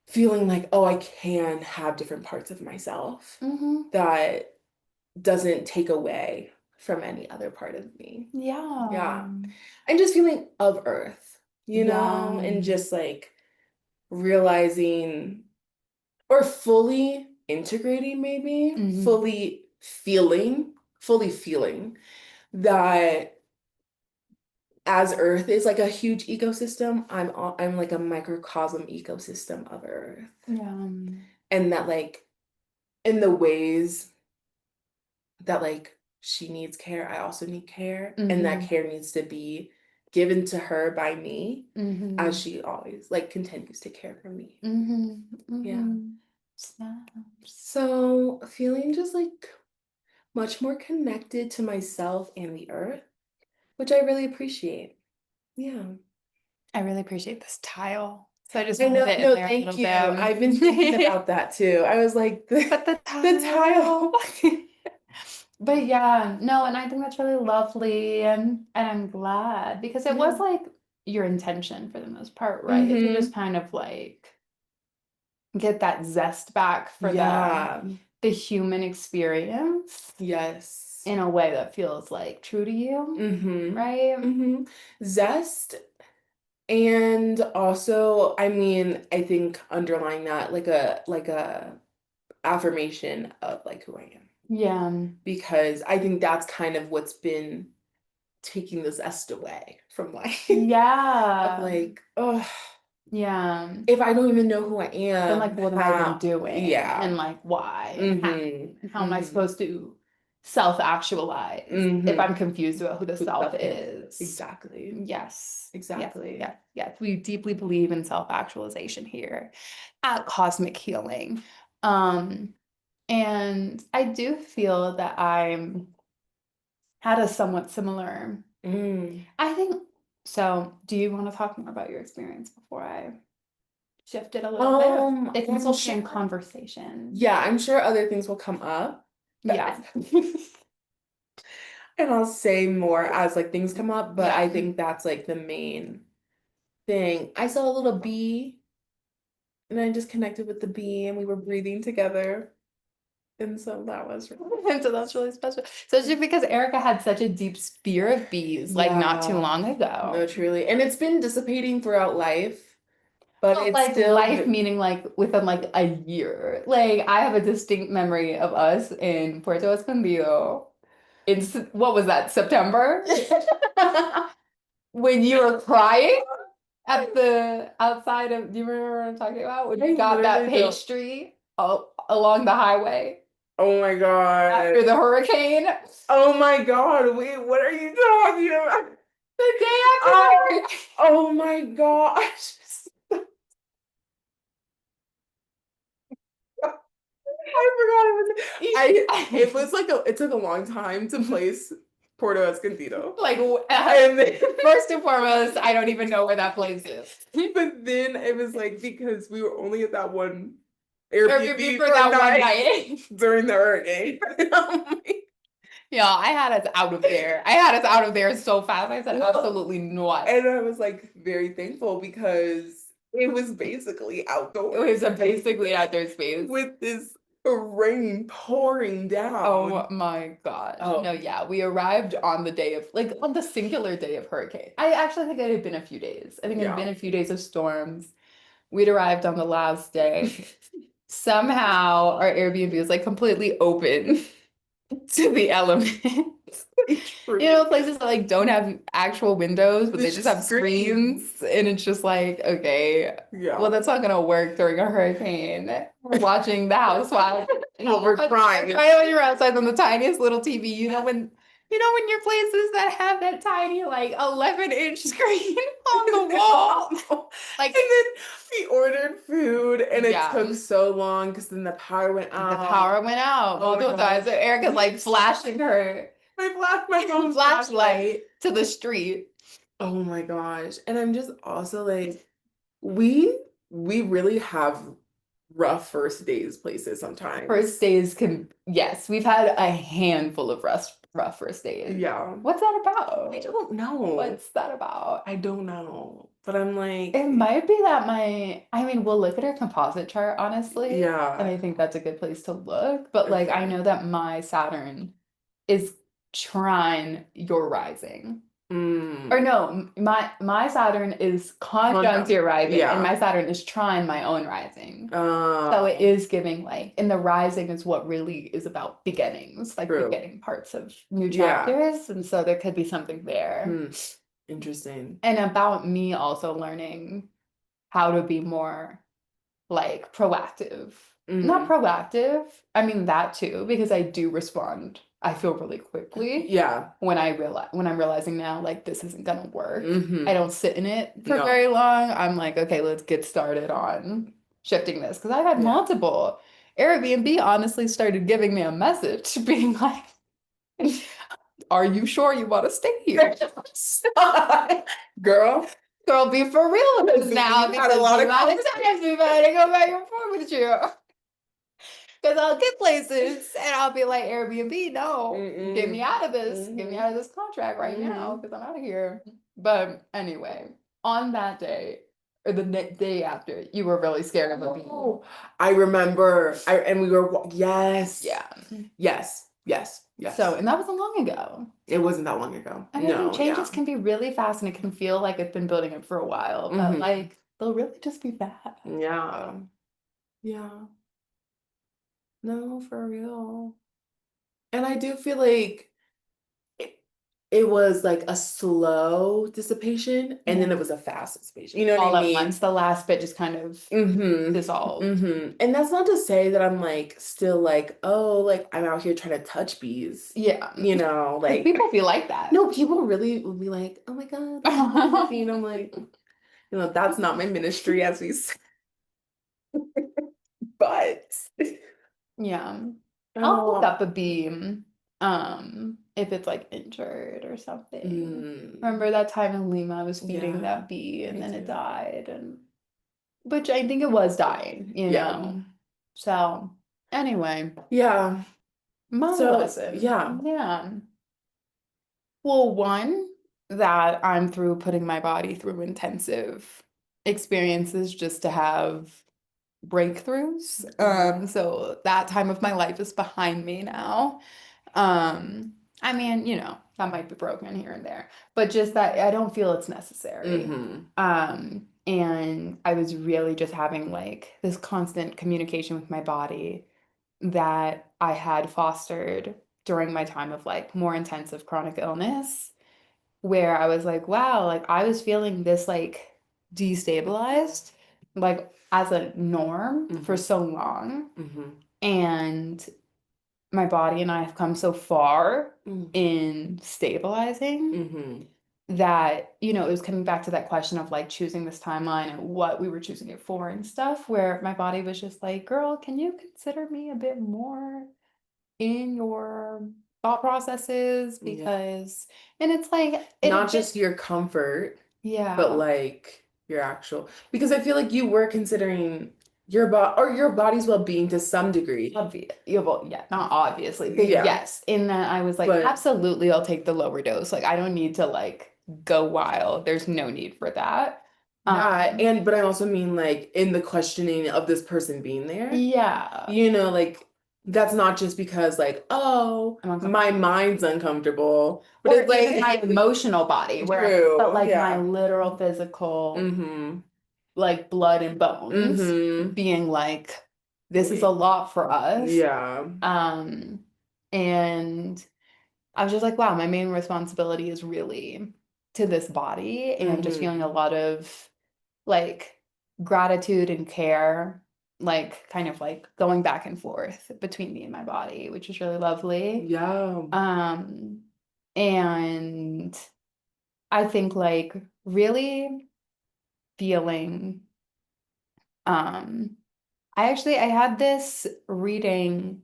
feeling like, oh, I can have different parts of myself that doesn't take away from any other part of me. Yeah. And just feeling of earth, you know, and just like realizing or fully integrating maybe, fully feeling that as Earth is like a huge ecosystem, I'm like a microcosm ecosystem of Earth. And that like in the ways that like she needs care, I also need care. And that care needs to be given to her by me as she always like continues to care for me. Yeah. So feeling just like much more connected to myself and the earth, which I really appreciate. Yeah. I really appreciate this tile. So I just I know, wanted it in no, there a thank little you. bit. I've been thinking about that too. I was like, But the the tile. But yeah, no, and I think that's really lovely and I'm glad because it was like your intention for the most part, right? To just kind of like get that zest back for the human experience. Yes. In a way that feels like true to you, right? Zest. And also, I mean, I think underlying that like a affirmation of like who I am. Yeah. Because I think that's kind of what's been taking the zest away from life. Yeah. Of like, oh, yeah. if I don't even know who I am, Then like what am I even doing? Yeah. And like why? And how am I supposed to self-actualize if I'm confused about who the self is. Exactly. Yes. Exactly. Yes. We deeply believe in self-actualization here at Cosmic Healing. And I do feel that I'm had a somewhat similar, I think, so do you want to talk more about your experience before I shift it a little bit? It's an interesting conversation. Yeah, I'm sure other things will come up. Yeah. And I'll say more as like things come up, but I think that's like the main thing. I saw a little bee and I just connected with the bee and we were breathing together. And so that was really So that's really special. So it's just because Erica had such a deep fear of bees, like not too long ago. No, truly. And it's been dissipating throughout life. But it's like still life meaning like within like a year. Like I have a distinct memory of us in Puerto Escondido in what was that, September? When you were crying at the outside of, do you remember what I'm talking about? When you got that pastry along the highway Oh my God. after the hurricane. Oh my God. Wait, what are you talking about? The day after the hurricane. Oh my gosh. It was like it took a long time to place Puerto Escondido. Like, and then, first and foremost, I don't even know where that place is. But then it was like because we were only at that one Airbnb for that one night during the hurricane. Yeah, I had us out of there. I had us out of there so fast. I said absolutely not. And I was like very thankful because it was basically outdoors. It was a basically outdoor space with this rain pouring down. Oh my gosh. No, yeah. We arrived on the day of, like, on the singular day of hurricane. I actually think it had been a few days. I think it had been a few days of storms. We'd arrived on the last day. Somehow our Airbnb was like completely open to the elements. You know, places that like don't have actual windows, but they just have screens, and it's just like, okay, well, that's not gonna work during a hurricane. We're watching The Housewives. We're crying. Right when you're outside on the tiniest little TV, when you're places that have that tiny like 11-inch screen on the wall. Like, and then we ordered food and it took so long because then the power went out. The power went out multiple times. So Erica's like flashing my phone flashlight to the street. Oh my gosh. And I'm just also like, we really have rough first days places sometimes. First days yes, we've had a handful of rough first days. Yeah. What's that about? I don't know. What's that about? I don't know. But I'm like, it might be that we'll look at our composite chart, honestly. Yeah. And I think that's a good place to look. But like, I know that my Saturn is trine your rising. Or no, my Saturn is conjunct your rising, and my Saturn is trine my own rising. So it is giving like, and the rising is what really is about beginnings, like beginning parts of new chapters, and so there could be something there. Interesting. And about me also learning how to be more like proactive. Not proactive. I mean that too, because I do respond. I feel really quickly. Yeah. When I'm realizing now, like, this isn't gonna work. I don't sit in it for very long. I'm like, okay, let's get started on shifting this. Because I've had multiple. Airbnb honestly started giving me a message being like, are you sure you want to stay here? Girl, be for real with us now. Because a lot of times we've had to go back and forth with you. Because I'll get places and I'll be like, Airbnb, no, get me out of this. Get me out of this contract right now because I'm out of here. But anyway, on that day, or the day after, you were really scared of a bee. I remember. And we were, yes. Yeah. Yes. So, and that wasn't long ago. It wasn't that long ago. I think changes can be really fast and it can feel like it's been building up for a while, but like, they'll really just be bad. Yeah. No, for real. And I do feel like it was like a slow dissipation and then it was a fast dissipation. You know what All I at mean? once. The last bit just kind of dissolved. And that's not to say that I'm like still like, oh, like I'm out here trying to touch bees. Yeah. You know, like people feel like that. no, people really will be like, oh my God, and I'm like, you know, that's not my ministry as we say. But yeah. I'll pick up a bee if it's like injured or something. Remember that time in Lima I was feeding that bee and then it died, and which I think it was dying, you know. So anyway. Yeah. My lesson. Yeah. Yeah. Well, one, that I'm through putting my body through intensive experiences just to have breakthroughs. So that time of my life is behind me now. I mean, you know, that might be broken here and there, but just that I don't feel it's necessary. And I was really just having like this constant communication with my body that I had fostered during my time of like more intensive chronic illness, where I was like, wow, like I was feeling this like destabilized, like as a norm for so long. And my body and I have come so far in stabilizing that, you know, it was coming back to that question of like choosing this timeline and what we were choosing it for and stuff, where my body was just like, girl, can you consider me a bit more in your thought processes? Because, and it's like, not just your comfort, but like your actual, because I feel like you were considering your body's well-being to some degree. Yeah, not obviously, but yes, in that I was like, absolutely, I'll take the lower dose. Like, I don't need to like go wild. There's no need for that. Yeah, but I also mean like in the questioning of this person being there. Yeah. You know, like that's not just because like, oh, my mind's uncomfortable, but or it's like even my emotional body, but like my literal physical, like blood and bones being like, this is a lot for us. Yeah. And I was just like, wow, my main responsibility is really to this body, and just feeling a lot of like gratitude and care, like kind of like going back and forth between me and my body, which is really lovely. Yeah. And I think like really feeling, I had this reading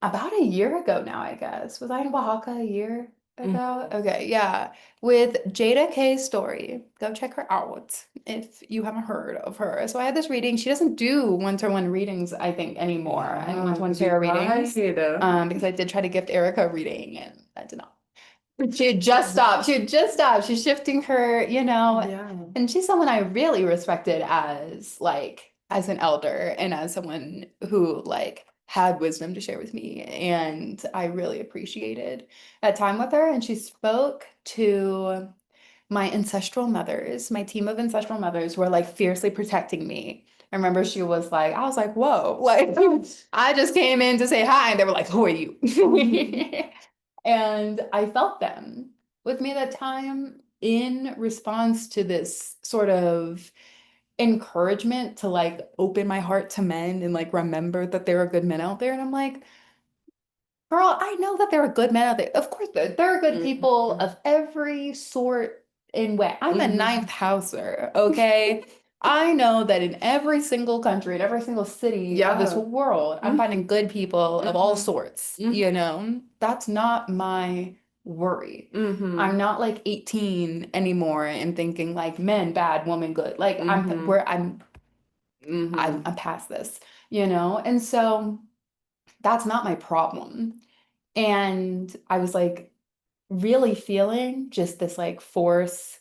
about a year ago now, I guess. Was I in Oaxaca a year ago? Okay, yeah. With Jada K's story. Go check her out if you haven't heard of her. So I had this reading. She doesn't do one-to-one readings, I think, anymore. And one-to-one tarot readings. Because I did try to gift Erica a reading and I did not. She had just stopped. She's shifting her, you know. Yeah. And she's someone I really respected as like as an elder and as someone who like had wisdom to share with me. And I really appreciated that time with her. And she spoke to my ancestral mothers, my team of ancestral mothers who were like fiercely protecting me. I remember she was like, I was like, whoa, like I just came in to say hi. And they were like, who are you? And I felt them with me that time in response to this sort of encouragement to like open my heart to men and like remember that there are good men out there. And I'm like, girl, I know that there are good men out there. Of course, there are good people of every sort and way. I'm a ninth houser, okay? I know that in every single country, in every single city of this world, I'm finding good people of all sorts, you know? That's not my worry. I'm not like 18 anymore and thinking like men bad, woman good. Like I'm past this, you know? And so that's not my problem. And I was like really feeling just this like force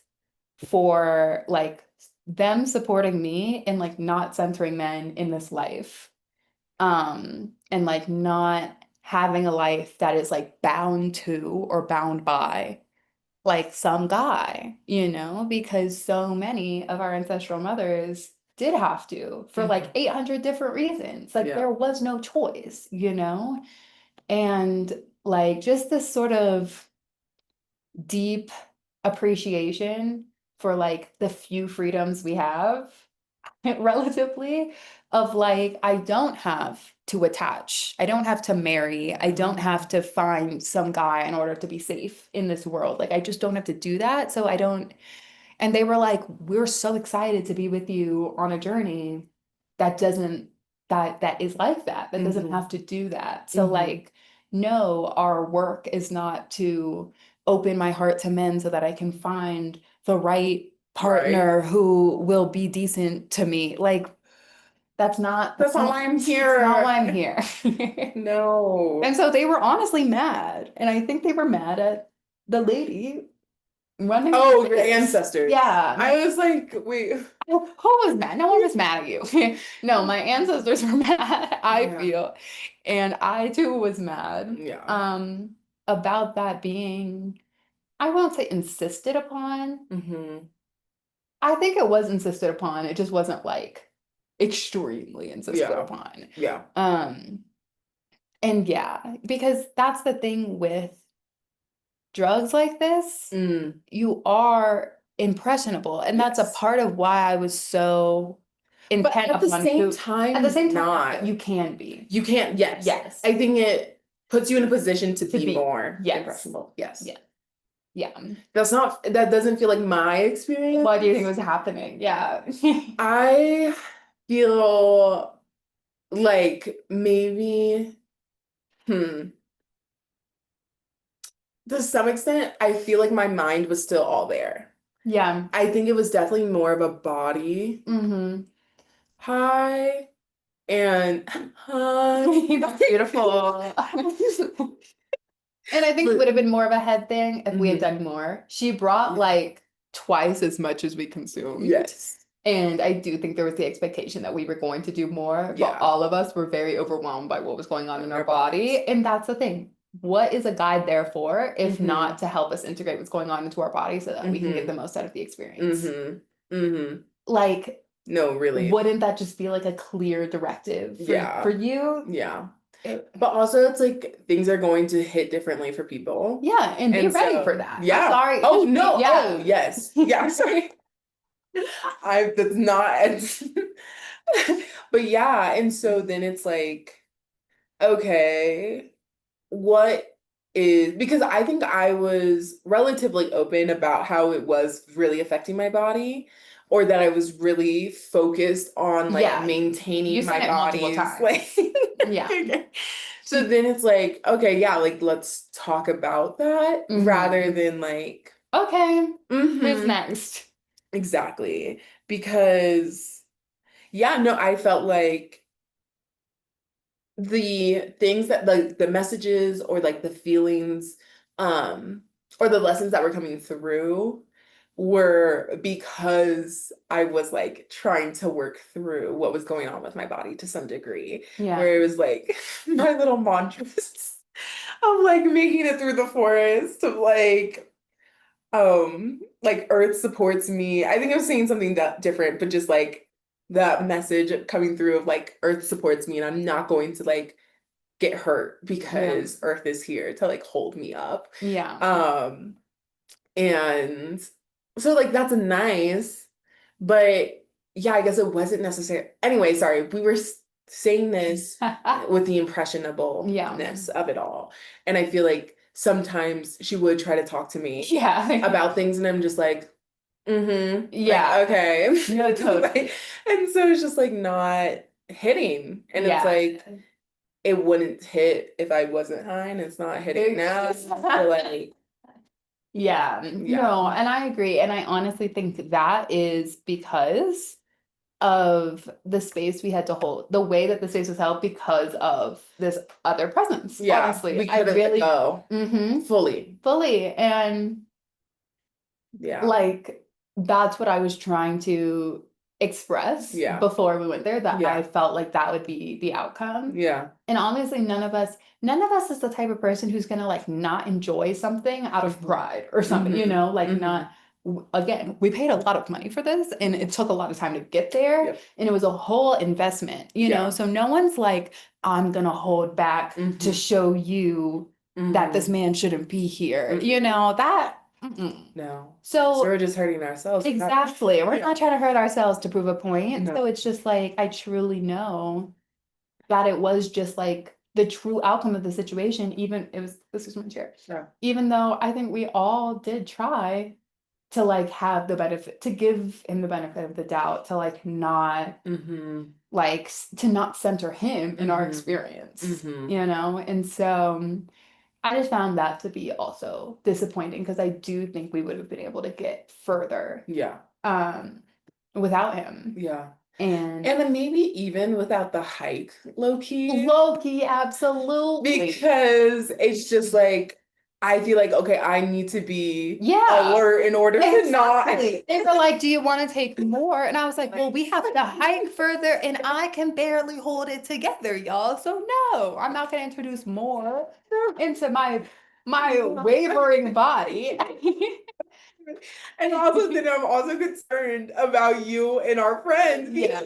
for like them supporting me and like not centering men in this life. And like not having a life that is like bound to or bound by like some guy, you know, because so many of our ancestral mothers did have to for like 800 different reasons. Like there was no choice, you know? And like just this sort of deep appreciation for like the few freedoms we have relatively, of like, I don't have to attach, I don't have to marry, I don't have to find some guy in order to be safe in this world. Like I just don't have to do that. So I don't. And they were like, we're so excited to be with you on a journey that doesn't, that is like that doesn't have to do that. So like, no, our work is not to open my heart to men so that I can find the right partner who will be decent to me. Like, that's not why I'm here. That's not why I'm here. No. And so they were honestly mad. And I think they were mad at the lady running. Oh, your ancestors. Yeah. I was like, wait. Who was mad? No one was mad at you. No, my ancestors were mad, I feel. And I too was mad. Yeah. About that being, I won't say insisted upon. I think it was insisted upon. It just wasn't like extremely insisted upon. Yeah. And yeah, because that's the thing with drugs like this, you are impressionable. And that's a part of why I was so intent at the upon same time, at the same time, not. you can be. You can't, yes. Yes. I think it puts you in a position to be more yes. impressionable. Yes. Yeah. Yeah. That doesn't feel like my experience. What do you think was happening? Yeah. I feel like maybe, to some extent, I feel like my mind was still all there. Yeah. I think it was definitely more of a body high and that's beautiful. And I think it would have been more of a head thing if we had done more. She brought like twice as much as we consumed. Yes. And I do think there was the expectation that we were going to do more, but all of us were very overwhelmed by what was going on in our body. And that's the thing. What is a guide there for if not to help us integrate what's going on into our body so that we can get the most out of the experience? Like, no, really. Wouldn't that just be like a clear directive for you? Yeah. But also it's like things are going to hit differently for people. Yeah, and be ready for that. Yeah. I'm sorry. Oh no. Yeah. Oh yes. Yeah, sorry. That's not but yeah, and so then it's like, okay, what is, because I think I was relatively open about how it was really affecting my body, or that I was really focused on like maintaining my body's like So then it's like, okay, yeah, like let's talk about that rather than like, okay, who's next? Exactly. Because I felt like the things that like the messages or like the feelings or the lessons that were coming through were because I was like trying to work through what was going on with my body to some degree. Where it was like my little mantras of like making it through the forest, of like earth supports me. I think I was saying something different, but just like that message coming through of like earth supports me and I'm not going to like get hurt because earth is here to like hold me up. And so like that's nice, but yeah, I guess it wasn't necessary. Anyway, sorry, we were saying this with the impressionableness of it all. And I feel like sometimes she would try to talk to me about things and I'm just like, like, okay. No, totally. And so it's just like not hitting. And it's like, it wouldn't hit if I wasn't high, and it's not hitting now. So like, no, and I agree. And I honestly think that is because of the space we had to hold, the way that the space was held because of this other presence. Honestly, we couldn't really go fully. And like that's what I was trying to express before we went there, that I felt like that would be the outcome. And honestly, none of us is the type of person who's gonna like not enjoy something out of pride or something, you know, like not. Again, we paid a lot of money for this and it took a lot of time to get there and it was a whole investment, you know, so no one's like, I'm gonna hold back to show you that this man shouldn't be here. You know, that no. So we're just hurting ourselves. exactly. We're not trying to hurt ourselves to prove a point. No. So it's just like I truly know that it was just like the true outcome of the situation, even this is my chair. Yeah. Even though I think we all did try to like have the benefit, to give him the benefit of the doubt, to like not like to not center him in our experience, you know? And so I just found that to be also disappointing because I do think we would have been able to get further without him. Yeah. And then maybe even without the hike, low key, absolutely. Because it's just like, I feel like, okay, I need to be alert in order to not. They were like, do you want to take more? And I was like, well, we have to hike further and I can barely hold it together, y'all. So no, I'm not going to introduce more into my wavering body. And also then I'm also concerned about you and our friends. Yeah.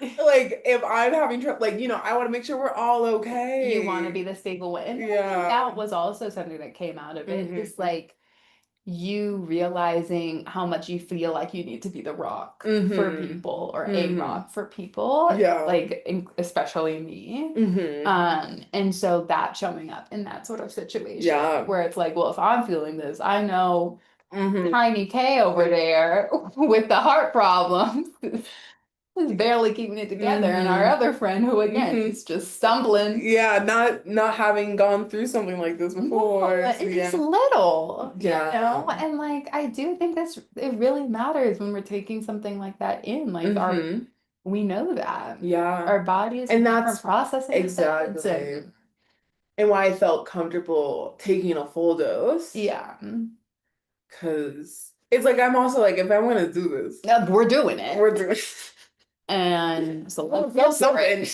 Like if I'm having trouble, like, you know, I want to make sure we're all okay. You want to be the stable one. Yeah. That was also something that came out of it. Just like you realizing how much you feel like you need to be the rock for people or a rock for people. Yeah. Like especially me. And so that showing up in that sort of situation where it's like, well, if I'm feeling this, I know Tiny K over there with the heart problems is barely keeping it together, and our other friend who again is just stumbling. Yeah, not having gone through something like this before. No, it's little, you know, and like I do think it really matters when we're taking something like that in, like we know that our bodies and that's processing exactly and why I felt comfortable taking a full dose. Yeah. Because it's like, I'm also like, if I want to do this, we're doing it. We're doing it. And so let's go something.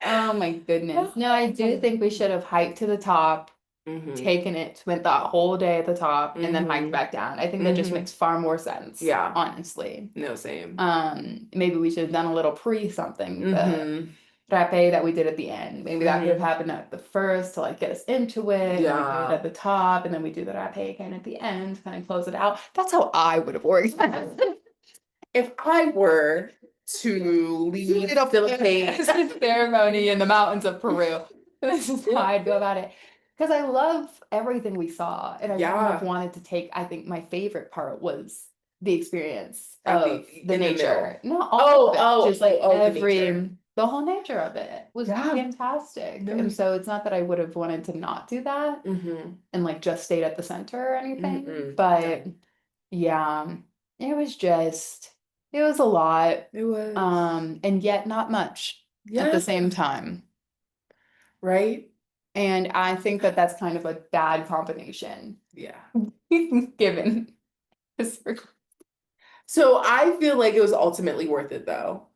Oh my goodness. No, I do think we should have hiked to the top, taken it, spent that whole day at the top, and then hiked back down. I think that just makes far more sense. Yeah. Honestly. No, same. Maybe we should have done a little something. The rapé that we did at the end. Maybe that could have happened at the first to like get us into it. Yeah. At the top, and then we do the rapé again at the end to kind of close it out. That's how I would have organized it. If I were to lead a Philippines ceremony in the mountains of Peru, this is how I'd go about it. Because I love everything we saw, and I kind of wanted to take. I think my favorite part was the experience of the nature. Not all of it, just like the whole nature of it was fantastic. And so it's not that I would have wanted to not do that and like just stayed at the center or anything, but yeah, it was a lot. It was. And yet not much at the same time. Right? And I think that that's kind of a bad combination. Yeah. Given this. So I feel like it was ultimately worth it though.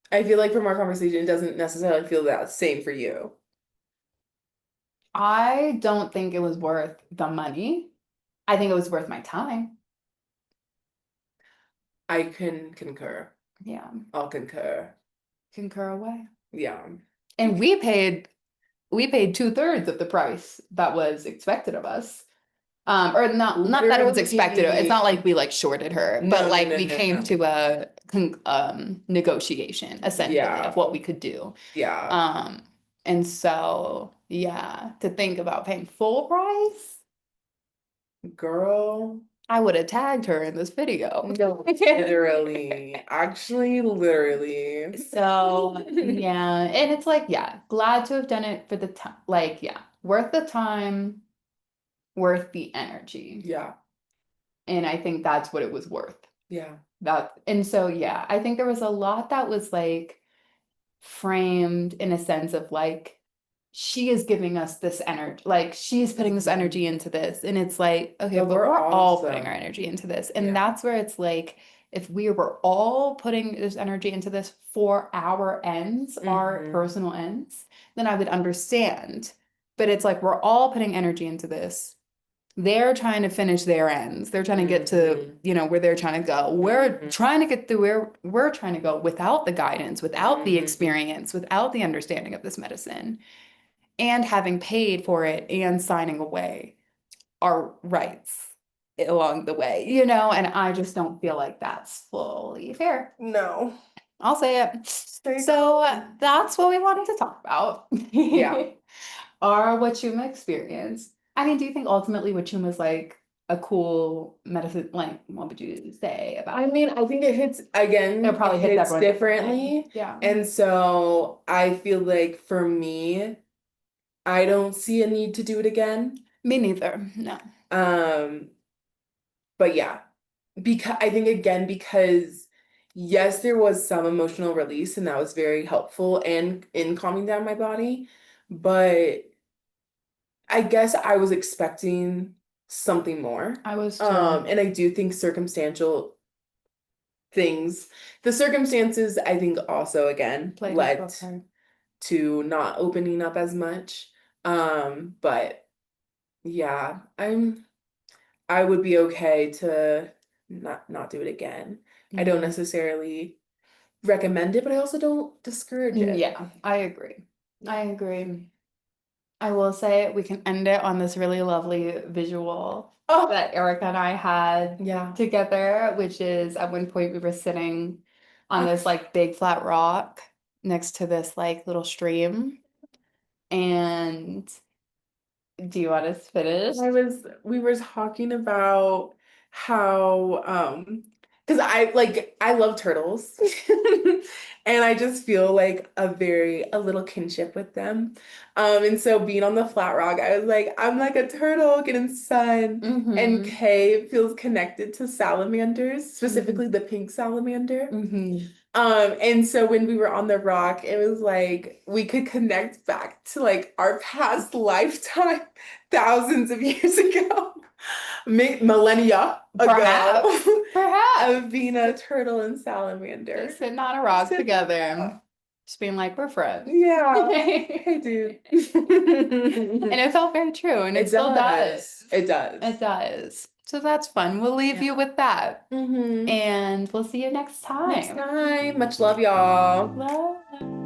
I feel like from our conversation, it doesn't necessarily feel that same for you. I don't think it was worth the money. I think it was worth my time. I can concur. Yeah. I'll concur. Concur away. Yeah. And we paid 2/3 of the price that was expected of us. Or not that it was expected. It's not like we like shorted her, but like we came to a negotiation essentially of what we could do. Yeah. And so yeah, to think about paying full price, girl, I would have tagged her in this video. No, literally. Actually, literally. So yeah, and it's like, yeah, glad to have done it for the time. Like, yeah, worth the time, worth the energy. Yeah. And I think that's what it was worth. Yeah. And so yeah, I think there was a lot that was like framed in a sense of like, she is giving us this energy, like she's putting this energy into this. And it's like, okay, but we're all putting our energy into this. And that's where it's like, if we were all putting this energy into this for our ends, our personal ends, then I would understand. But it's like, we're all putting energy into this. They're trying to finish their ends. They're trying to get to, Mhm. where they're trying to go. We're Mhm. trying to get to where we're trying to go without the guidance, without the Mhm. experience, without the understanding of this medicine, and having paid for it and signing away our rights along the way, and I just don't feel like that's fully fair. No. I'll say it. Stay So calm. that's what we wanted to talk about. Yeah. Our wachuma experience. I mean, do you think ultimately wachuma is like a cool medicine? Like, what would you say about I it? mean, I think it hits again, It probably it hits hits everyone differently. Yeah. And so I feel like for me, I don't see a need to do it again. Me neither. No. Um, but yeah, because I think again, because yes, there was some emotional release and that was very helpful and in calming down my body, but I guess I was expecting something more. I was too. And I do think the circumstances, I think also again Played a led part. to not opening up as much. But yeah, I would be okay to not do it again. I don't necessarily recommend it, but I also don't discourage it. Yeah, I agree. I agree. I will say we can end it on this really lovely visual Oh, that Erica and I had yeah. together, which is at one point we were sitting on this like big flat rock next to this like little stream. And do you want to finish? We were talking about how because I love turtles and I just feel like a little kinship with them. And so being on the flat rock, I was like, I'm like a turtle getting sun. And Mm-hmm. Kay feels connected to salamanders, specifically the pink salamander. Mm-hmm. And so when we were on the rock, it was like we could connect back to like our past lifetime thousands of years ago, millennia Perhaps. ago, Perhaps. of being a turtle and salamander. Just sitting on a rock Sitting on a together. rock. Just being like, we're friends. Yeah. Hey, dude. And it felt very true, and it still does. It does. It does. So that's fun. We'll leave you with that. Mm-hmm. And we'll see you next time. Next time. Much love, y'all. Love.